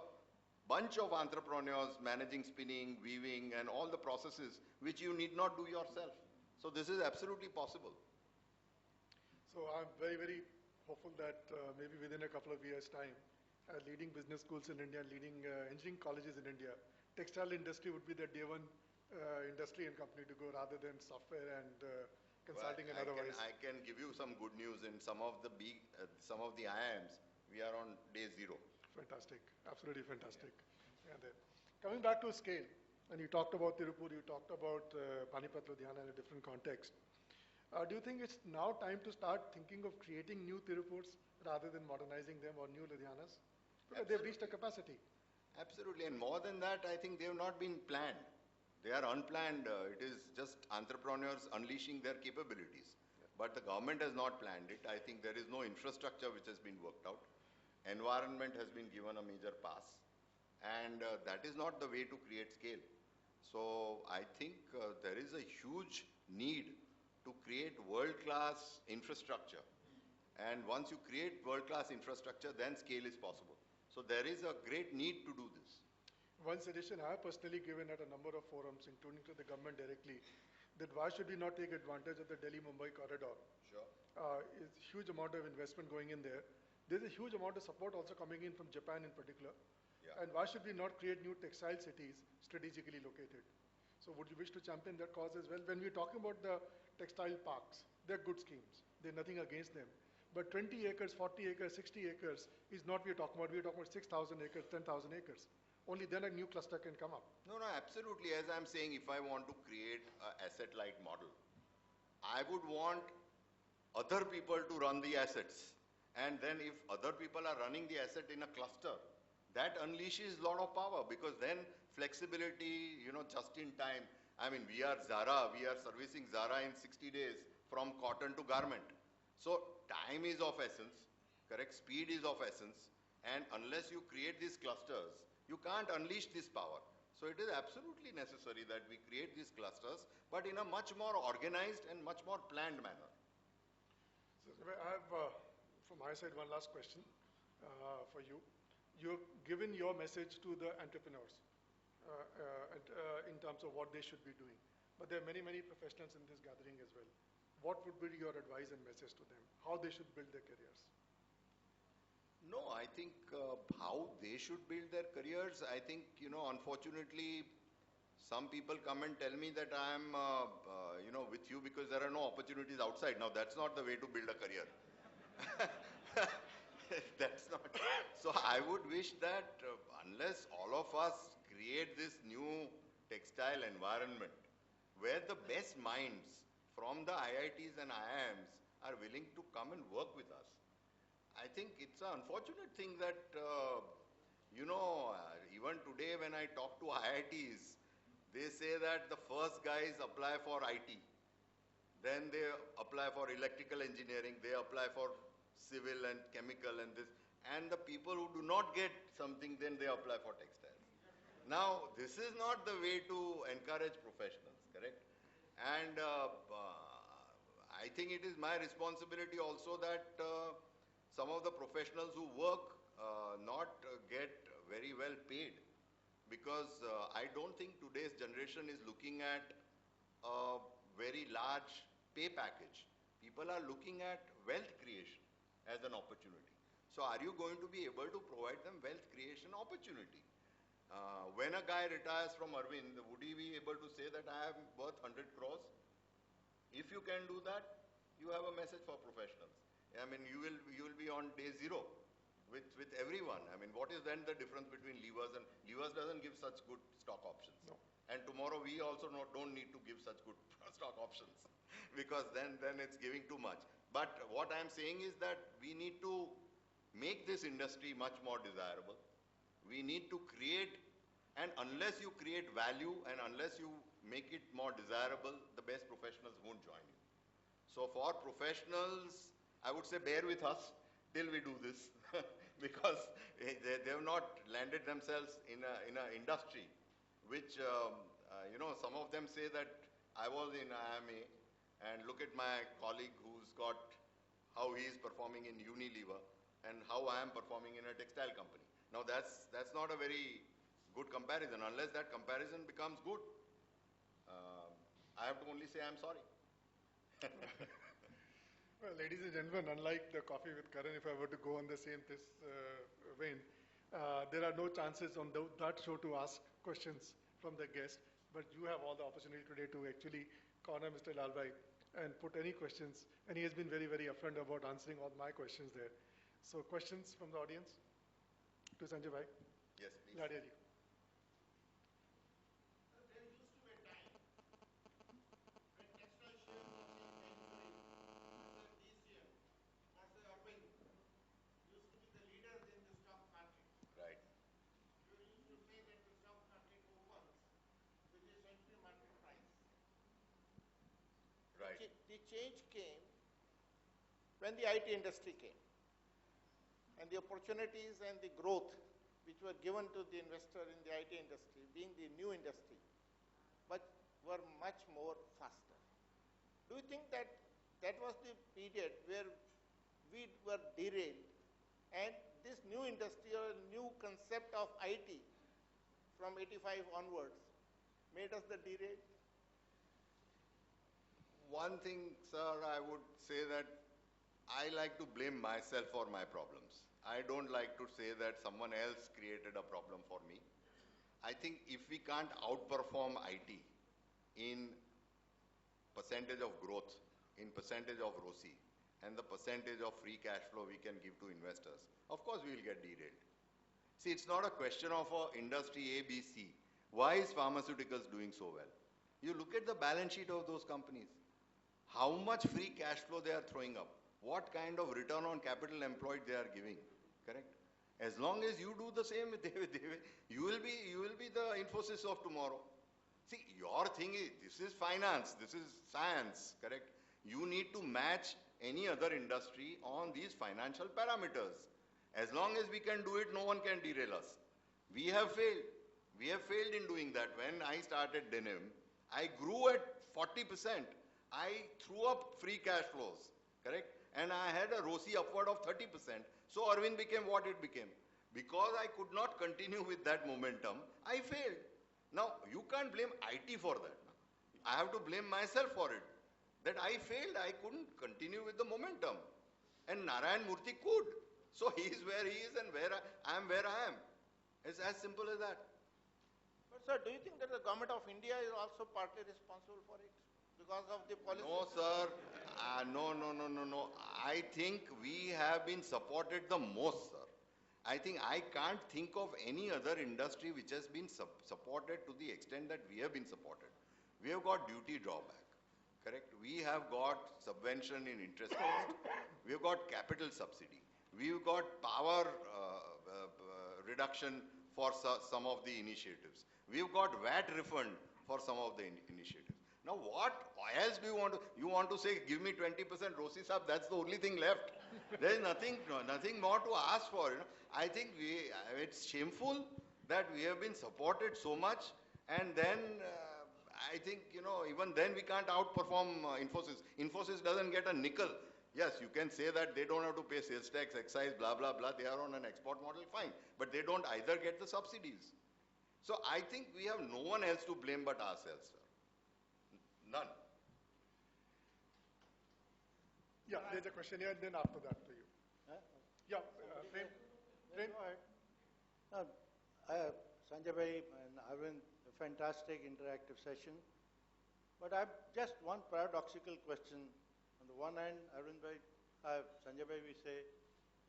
bunch of entrepreneurs managing spinning, weaving, and all the processes which you need not do yourself. So this is absolutely possible. So I'm very, very hopeful that maybe within a couple of years' time, leading business schools in India, leading engineering colleges in India, textile industry would be the day one industry and company to go rather than software and consulting and otherwise. I can give you some good news. In some of the IIMs, we are on day 0. Fantastic, absolutely fantastic. And then coming back to scale, and you talked about Tirupur, you talked about Panipat, Ludhiana in a different context. Do you think it's now time to start thinking of creating new Tirupurs rather than modernizing them, or new Ludhianas? Because they've reached a capacity. Absolutely, and more than that, I think they have not been planned. They are unplanned. It is just entrepreneurs unleashing their capabilities. But the government has not planned it. I think there is no infrastructure which has been worked out. Environment has been given a major pass. And that is not the way to create scale. So I think there is a huge need to create world-class infrastructure. And once you create world-class infrastructure, then scale is possible. So there is a great need to do this. One suggestion I have personally given at a number of forums, including to the government directly, that why should we not take advantage of the Delhi-Mumbai corridor? Sure. It's a huge amount of investment going in there. There's a huge amount of support also coming in from Japan in particular. Yeah. And why should we not create new textile cities strategically located? So would you wish to champion that cause as well? When we're talking about the textile parks, they're good schemes. There's nothing against them. But 20 acres, 40 acres, 60 acres is not what we're talking about. We're talking about 6,000 acres, 10,000 acres. Only then a new cluster can come up. No, absolutely. As I'm saying, if I want to create an asset-light model, I would want other people to run the assets. And then if other people are running the asset in a cluster, that unleashes a lot of power, because then flexibility, just in time. I mean, we are Zara, we are servicing Zara in 60 days from cotton to garment. So time is of essence, correct? Speed is of essence. And unless you create these clusters, you can't unleash this power. So it is absolutely necessary that we create these clusters, but in a much more organized and much more planned manner. So I have, from my side, one last question for you. You've given your message to the entrepreneurs in terms of what they should be doing. But there are many, many professionals in this gathering as well. What would be your advice and message to them? How they should build their careers? No, I think how they should build their careers, I think, unfortunately, some people come and tell me that I am, with you because there are no opportunities outside. Now, that's not the way to build a career. That's not. So I would wish that unless all of us create this new textile environment where the best minds from the IITs and IIMs are willing to come and work with us. I think it's an unfortunate thing that, even today when I talk to IITs, they say that the first guys apply for IT. Then they apply for electrical engineering, they apply for civil and chemical and this. And the people who do not get something, then they apply for textiles. Now, this is not the way to encourage professionals, correct? And I think it is my responsibility also that some of the professionals who work not get very well paid, because I don't think today's generation is looking at a very large pay package. People are looking at wealth creation as an opportunity. So are you going to be able to provide them wealth creation opportunity? When a guy retires from Arvind, would he be able to say that I am worth 100 crores? If you can do that, you have a message for professionals. I mean, you will be on day 0 with everyone. I mean, what is then the difference between levers and levers doesn't give such good stock options. No. And tomorrow we also don't need to give such good stock options because then it's giving too much. But what I'm saying is that we need to make this industry much more desirable. We need to create, and unless you create value and unless you make it more desirable, the best professionals won't join you. So for professionals, I would say bear with us till we do this because they have not landed themselves in a industry which, some of them say that I was in IMA and look at my colleague who's got how he is performing in Unilever and how I am performing in a textile company. Now that's not a very good comparison. Unless that comparison becomes good, I have to only say I'm sorry. Well, ladies and gentlemen, unlike the coffee with Karan, if I were to go on the same vein, there are no chances on that show to ask questions from the guest, but you have all the opportunity today to actually corner Mr. Lalbhai and put any questions, and he has been very, very upfront about answering all my questions there. So questions from the audience to Sanjay Bhai? Yes, please. Ladia ji. Right. Right. The change came when the IT industry came. And the opportunities and the growth which were given to the investor in the IT industry, being the new industry, but were much more faster. Do you think that that was the period where we were derailed and this new industry or new concept of IT from 85 onwards made us the derailed? One thing, sir, I would say that I like to blame myself for my problems. I don't like to say that someone else created a problem for me. I think if we can't outperform IT in percentage of growth, in percentage of ROCE, and the percentage of free cash flow we can give to investors, of course we will get derailed. See, it's not a question of industry A, B, C. Why is pharmaceuticals doing so well? You look at the balance sheet of those companies. How much free cash flow they are throwing up. What kind of return on capital employed they are giving. Correct? As long as you do the same, you will be the Infosys of tomorrow. See, your thing is, this is finance, this is science, correct? You need to match any other industry on these financial parameters. As long as we can do it, no one can derail us. We have failed. We have failed in doing that. When I started denim, I grew at 40%. I threw up free cash flows, correct? And I had a ROCE upward of 30%. So Arvind became what it became. Because I could not continue with that momentum, I failed. Now, you can't blame IT for that. I have to blame myself for it. That I failed, I couldn't continue with the momentum. And Narayan Murthy could. So he is where he is and I am where I am. It's as simple as that. But sir, do you think that the government of India is also partly responsible for it? Because of the policy? No, sir. No. I think we have been supported the most, sir. I think I can't think of any other industry which has been supported to the extent that we have been supported. We have got duty drawback, correct? We have got subvention in interest cost. We have got capital subsidy. We've got power reduction for some of the initiatives. We've got VAT refund for some of the initiatives. Now what else do you want to, say, give me 20% ROCE sub, that's the only thing left. There is nothing more to ask for. You know. I think it's shameful that we have been supported so much and then I think, even then we can't outperform Infosys. Infosys doesn't get a nickel. Yes, you can say that they don't have to pay sales tax, excise, blah, blah, blah. They are on an export model, fine. But they don't either get the subsidies. So I think we have no one else to blame but ourselves, sir. None. Yeah, there's a question here and then after that to you. Yeah, Prem. Go ahead. Sanjay Bhai and Arvind, a fantastic interactive session. But I have just one paradoxical question. On the one hand, Arvind Bhai, Sanjay Bhai, we say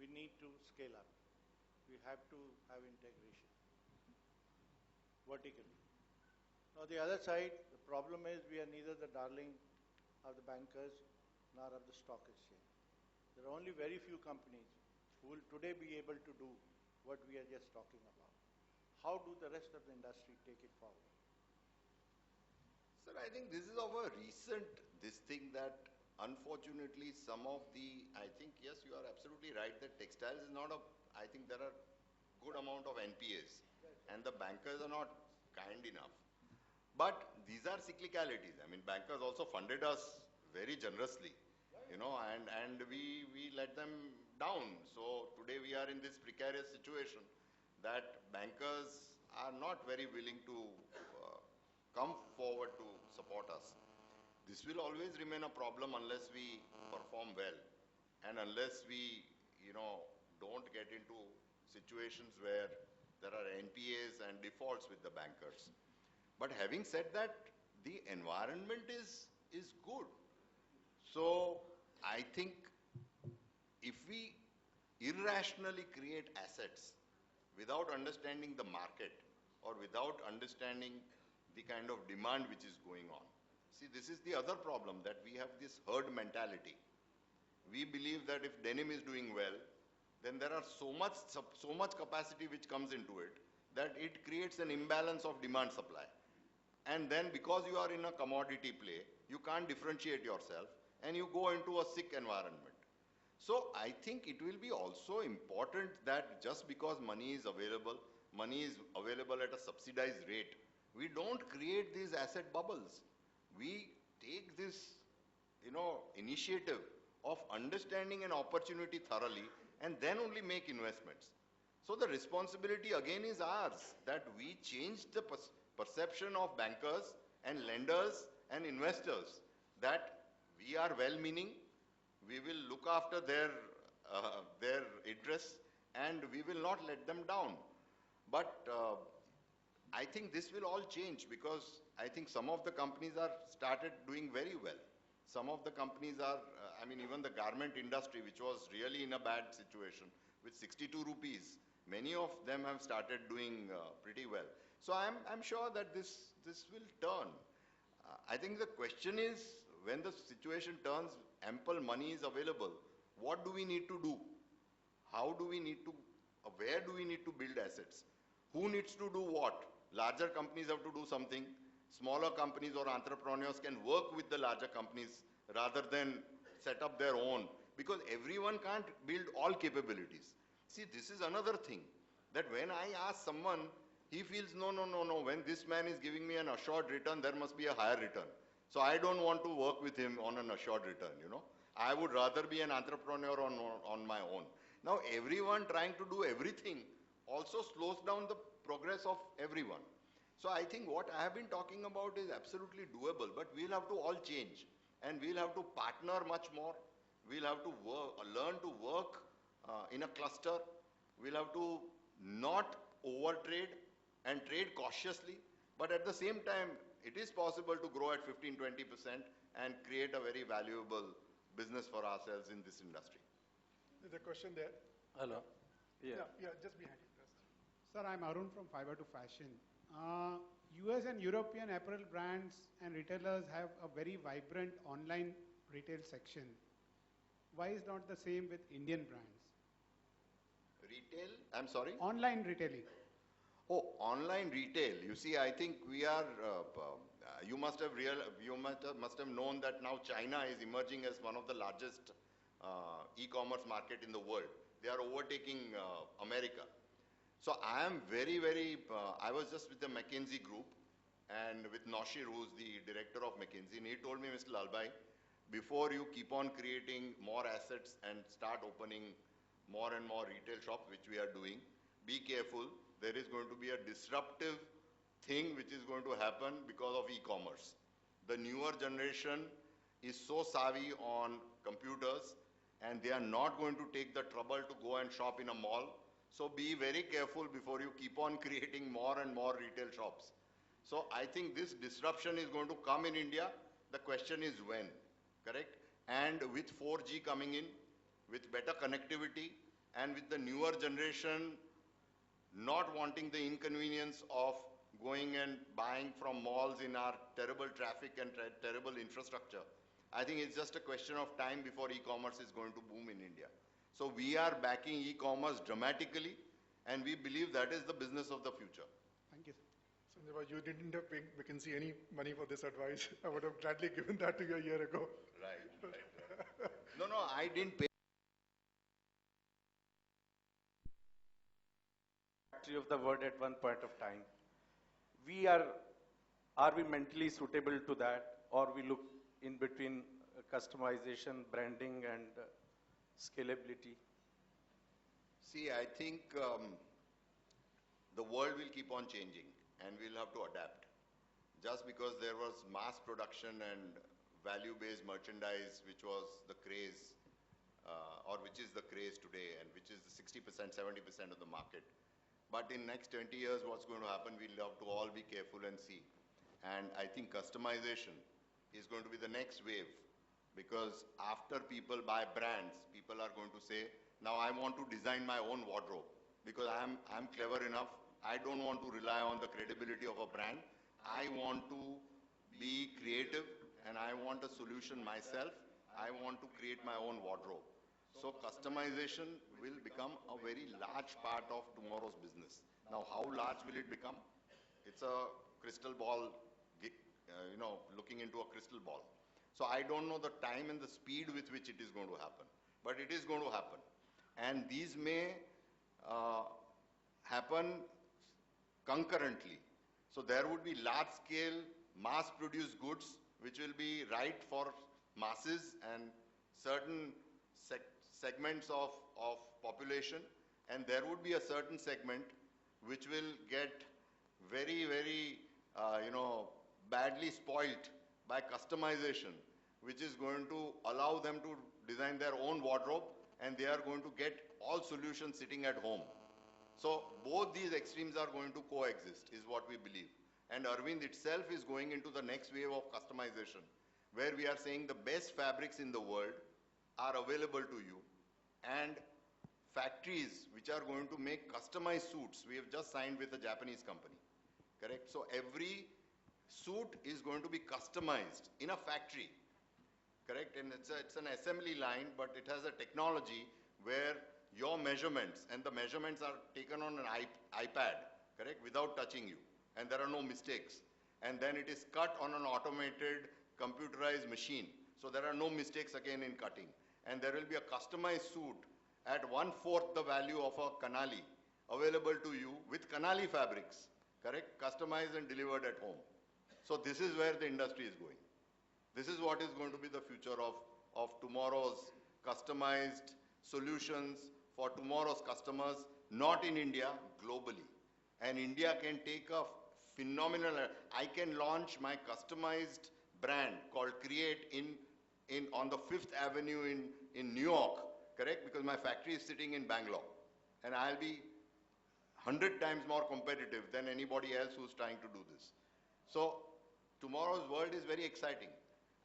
we need to scale up. We have to have integration vertically. On the other side, the problem is we are neither the darling of the bankers nor of the stock exchange. There are only very few companies, who will today be able to do what we are just talking about? How do the rest of the industry take it forward? Sir, I think this is of a recent, this thing that unfortunately some of the, I think, yes, you are absolutely right that textiles is not a, I think there are good amount of NPAs and the bankers are not kind enough. But these are cyclicalities. I mean, bankers also funded us very generously, you know, and we let them down. So today we are in this precarious situation that bankers are not very willing to come forward to support us. This will always remain a problem unless we perform well and unless we, you know, don't get into situations where there are NPAs and defaults with the bankers. But having said that, the environment is good. So I think if we irrationally create assets without understanding the market or without understanding the kind of demand which is going on. See, this is the other problem, that we have this herd mentality. We believe that if denim is doing well, then there are so much capacity which comes into it that it creates an imbalance of demand supply. And then because you are in a commodity play, you can't differentiate yourself and you go into a sick environment. So I think it will be also important that just because money is available at a subsidized rate, we don't create these asset bubbles. We take this, you know, initiative of understanding an opportunity thoroughly and then only make investments. So the responsibility again is ours, that we change the perception of bankers and lenders and investors that we are well-meaning, we will look after their interests and we will not let them down. But I think this will all change because I think some of the companies are started doing very well. Some of the companies are, I mean, even the garment industry, which was really in a bad situation with 62 rupees, many of them have started doing pretty well. So I'm sure that this will turn. I think the question is, when the situation turns, ample money is available, what do we need to do? How do we need to, where do we need to build assets? Who needs to do what? Larger companies have to do something. Smaller companies or entrepreneurs can work with the larger companies rather than set up their own, because everyone can't build all capabilities. See, this is another thing, that when I ask someone, he feels, no, when this man is giving me an assured return, there must be a higher return. So I don't want to work with him on an assured return, you know. I would rather be an entrepreneur on my own. Now, everyone trying to do everything also slows down the progress of everyone. So I think what I have been talking about is absolutely doable, but we'll have to all change and we'll have to partner much more. We'll have to learn to work in a cluster. We'll have to not overtrade and trade cautiously, but at the same time, it is possible to grow at 15-20% and create a very valuable business for ourselves in this industry. There's a question there. Hello. Yeah, just behind you. Sir, I'm Arun from Fiber to Fashion. US and European apparel brands and retailers have a very vibrant online retail section. Why is not the same with Indian brands? Retail? I'm sorry? Online retailing. Oh, online retail. You see, I think we are, you must have known that now China is emerging as one of the largest e-commerce market in the world. They are overtaking America. So I am very, I was just with the McKinsey group and with Noshir, who's the director of McKinsey, and he told me, Mr. Lalbhai, before you keep on creating more assets and start opening more and more retail shops, which we are doing, be careful. There is going to be a disruptive thing which is going to happen because of e-commerce. The newer generation is so savvy on computers and they are not going to take the trouble to go and shop in a mall. So be very careful before you keep on creating more and more retail shops. So I think this disruption is going to come in India. The question is when, correct? And with 4G coming in, with better connectivity, and with the newer generation not wanting the inconvenience of going and buying from malls in our terrible traffic and terrible infrastructure, I think it's just a question of time before e-commerce is going to boom in India. So we are backing e-commerce dramatically, and we believe that is the business of the future. Thank you, sir. Sanjay bhai, you didn't have McKinsey any money for this advice. I would have gladly given that to you a year ago. Right. No, I didn't pay. Factory of the world at one point of time. Are we mentally suitable to that, or we look in between customization, branding, and scalability? See, I think the world will keep on changing, and we'll have to adapt. Just because there was mass production and value-based merchandise, which was the craze, or which is the craze today, and which is the 60%, 70% of the market. But in next 20 years, what's going to happen, we'll have to all be careful and see. And I think customization is going to be the next wave, because after people buy brands, people are going to say, now I want to design my own wardrobe, because I'm clever enough. I don't want to rely on the credibility of a brand. I want to be creative, and I want a solution myself. I want to create my own wardrobe. So customization will become a very large part of tomorrow's business. Now, how large will it become? It's a crystal ball, looking into a crystal ball. So I don't know the time and the speed with which it is going to happen, but it is going to happen. And these may happen concurrently. So there would be large-scale, mass-produced goods which will be right for masses and certain segments of population, and there would be a certain segment which will get very, very, badly spoilt by customization, which is going to allow them to design their own wardrobe, and they are going to get all solutions sitting at home. So both these extremes are going to coexist, is what we believe. And Arvind itself is going into the next wave of customization, where we are saying the best fabrics in the world are available to you, and factories which are going to make customized suits. We have just signed with a Japanese company, correct? So every suit is going to be customized in a factory, correct? And it's an assembly line, but it has a technology where your measurements, and the measurements are taken on an iPad, correct, without touching you, and there are no mistakes. And then it is cut on an automated, computerized machine, so there are no mistakes again in cutting. And there will be a customized suit at 1/4 the value of a Kanali available to you with Kanali fabrics, correct, customized and delivered at home. So this is where the industry is going. This is what is going to be the future of tomorrow's customized solutions for tomorrow's customers, not in India, globally. And India can take a phenomenal, I can launch my customized brand called Create on the 5th Avenue in New York, correct? Because my factory is sitting in Bangalore. And I'll be 100 times more competitive than anybody else who's trying to do this. So tomorrow's world is very exciting,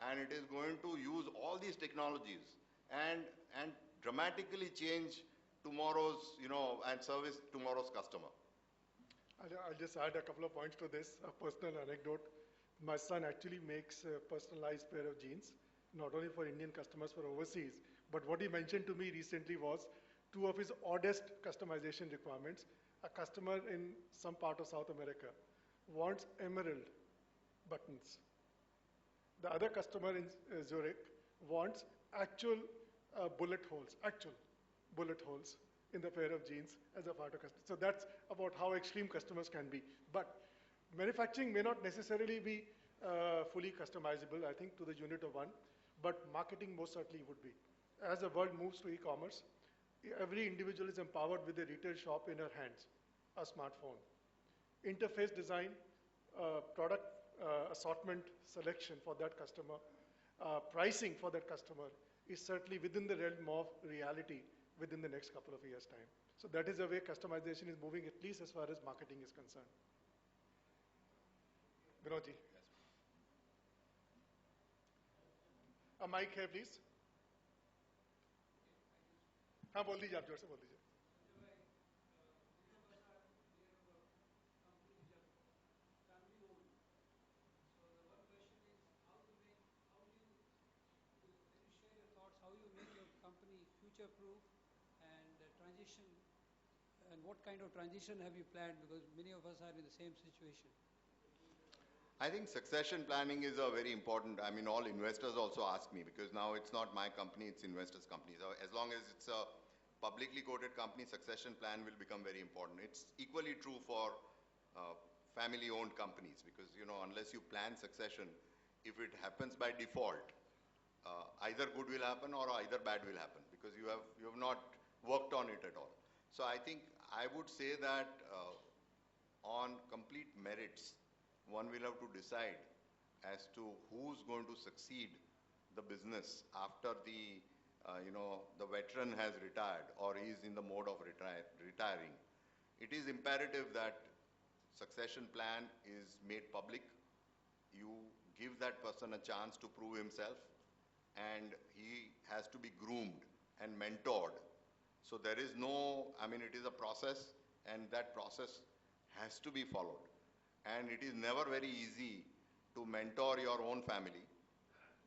and it is going to use all these technologies and dramatically change tomorrow's, and service tomorrow's customer. I'll just add a couple of points to this, a personal anecdote. My son actually makes a personalized pair of jeans, not only for Indian customers, for overseas. But what he mentioned to me recently was two of his oddest customization requirements. A customer in some part of South America wants emerald buttons. The other customer in Zurich wants actual bullet holes in the pair of jeans as a part of custom. So that's about how extreme customers can be. But manufacturing may not necessarily be fully customizable, I think, to the unit of one, but marketing most certainly would be. As the world moves to e-commerce, every individual is empowered with a retail shop in her hands, a smartphone. Interface design, product assortment selection for that customer, pricing for that customer is certainly within the realm of reality within the next couple of years' time. So that is the way customization is moving, at least as far as marketing is concerned. Vinodji. A mic here, please. हाँ बोल दीजिए आप जोर से बोल दीजिए How you make your company future-proof transition, and what kind of transition have you planned? Because many of us are in the same situation. I think succession planning is a very important, I mean, all investors also ask me, because now it's not my company, it's investors' company. So as long as it's a publicly quoted company, succession plan will become very important. It's equally true for family-owned companies, because, you know, unless you plan succession, if it happens by default, either good will happen or either bad will happen, because you have not worked on it at all. So I think I would say that on complete merits, one will have to decide as to who's going to succeed the business after the the veteran has retired or is in the mode of retiring. It is imperative that succession plan is made public. You give that person a chance to prove himself, and he has to be groomed and mentored. So there is no, I mean, it is a process, and that process has to be followed. And it is never very easy to mentor your own family,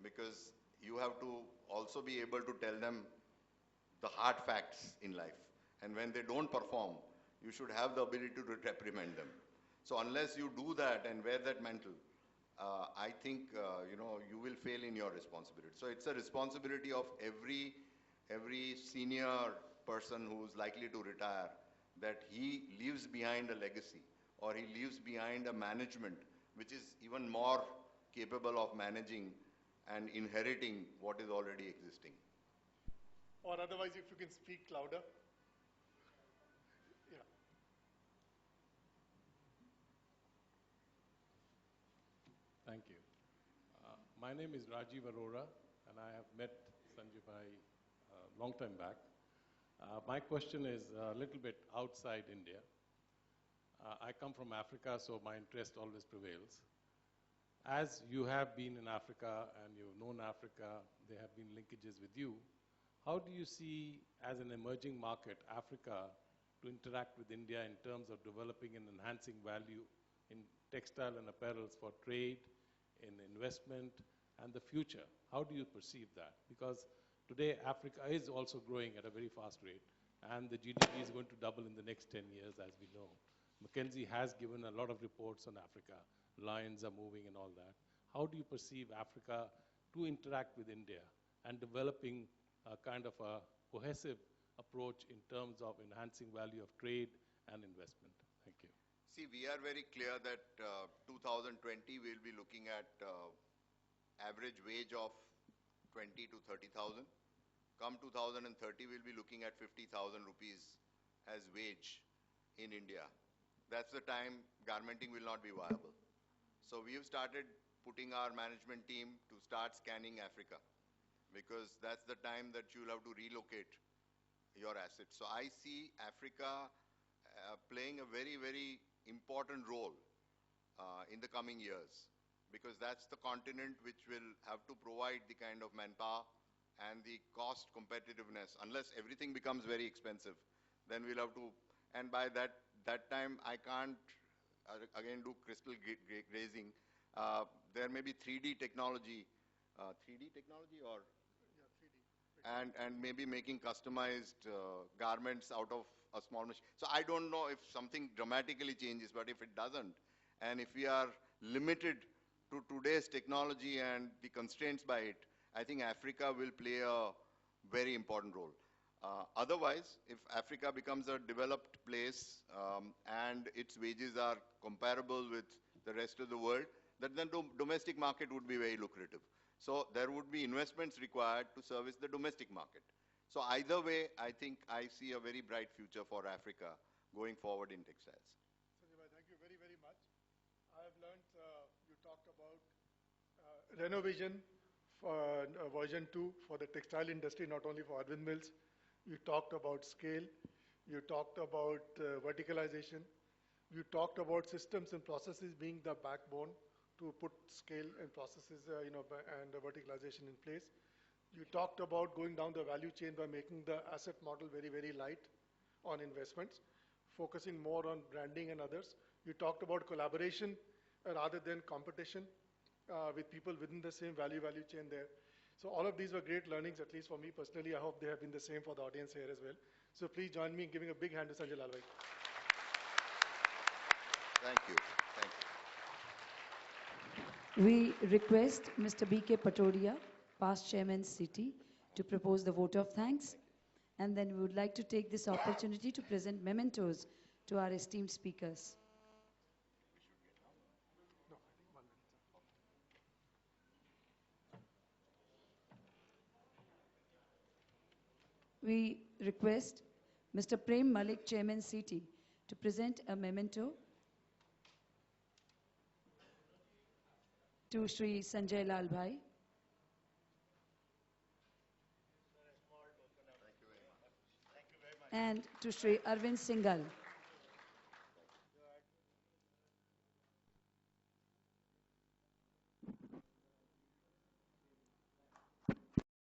because you have to also be able to tell them the hard facts in life. And when they don't perform, you should have the ability to reprimand them. So unless you do that and wear that mantle, I think you will fail in your responsibility. So it's a responsibility of every senior person who's likely to retire, that he leaves behind a legacy, or he leaves behind a management which is even more capable of managing and inheriting what is already existing. Or otherwise, if you can speak louder. Yeah. Thank you. My name is Rajiv Arora, and I have met Sanjay Bhai a long time back. My question is a little bit outside India. I come from Africa, so my interest always prevails. As you have been in Africa and you've known Africa, there have been linkages with you. How do you see, as an emerging market, Africa to interact with India in terms of developing and enhancing value in textile and apparels for trade, in investment, and the future? How do you perceive that? Because today Africa is also growing at a very fast rate, and the GDP is going to double in the next 10 years, as we know. McKinsey has given a lot of reports on Africa. Lions are moving and all that. How do you perceive Africa to interact with India and developing a kind of a cohesive approach in terms of enhancing value of trade and investment? Thank you. See, we are very clear that 2020 we'll be looking at average wage of 20 to 30,000. Come 2030, we'll be looking at 50,000 rupees as wage in India. That's the time garmenting will not be viable. So we have started putting our management team to start scanning Africa, because that's the time that you'll have to relocate your assets. So I see Africa playing a very, very important role in the coming years, because that's the continent which will have to provide the kind of manpower and the cost competitiveness. Unless everything becomes very expensive, then we'll have to, and by that time I can't again do crystal grazing. There may be 3D technology, 3D technology or? Yeah, 3D. And maybe making customized garments out of a small machine. So I don't know if something dramatically changes, but if it doesn't, and if we are limited to today's technology and the constraints by it, I think Africa will play a very important role. Otherwise, if Africa becomes a developed place and its wages are comparable with the rest of the world, then the domestic market would be very lucrative. So there would be investments required to service the domestic market. So either way, I think I see a very bright future for Africa going forward in textiles. Sanjay Bhai, thank you very, very much. I have learned you talked about renovation for version 2 for the textile industry, not only for Arvind Mills. You talked about scale. You talked about verticalization. You talked about systems and processes being the backbone to put scale and processes, and verticalization in place. You talked about going down the value chain by making the asset model very, very light on investments, focusing more on branding and others. You talked about collaboration rather than competition with people within the same value chain there. So all of these were great learnings, at least for me personally. I hope they have been the same for the audience here as well. So please join me in giving a big hand to Sanjay Lalbhai. Thank you. Thank you. We request Mr. B.K. Patodia, past Chairman City, to propose the vote of thanks. And then we would like to take this opportunity to present mementos to our esteemed speakers. We request Mr. Prem Malik, Chairman City, to present a memento to Shri Sanjay Lalbhai. And to Shri Arvind Singhal.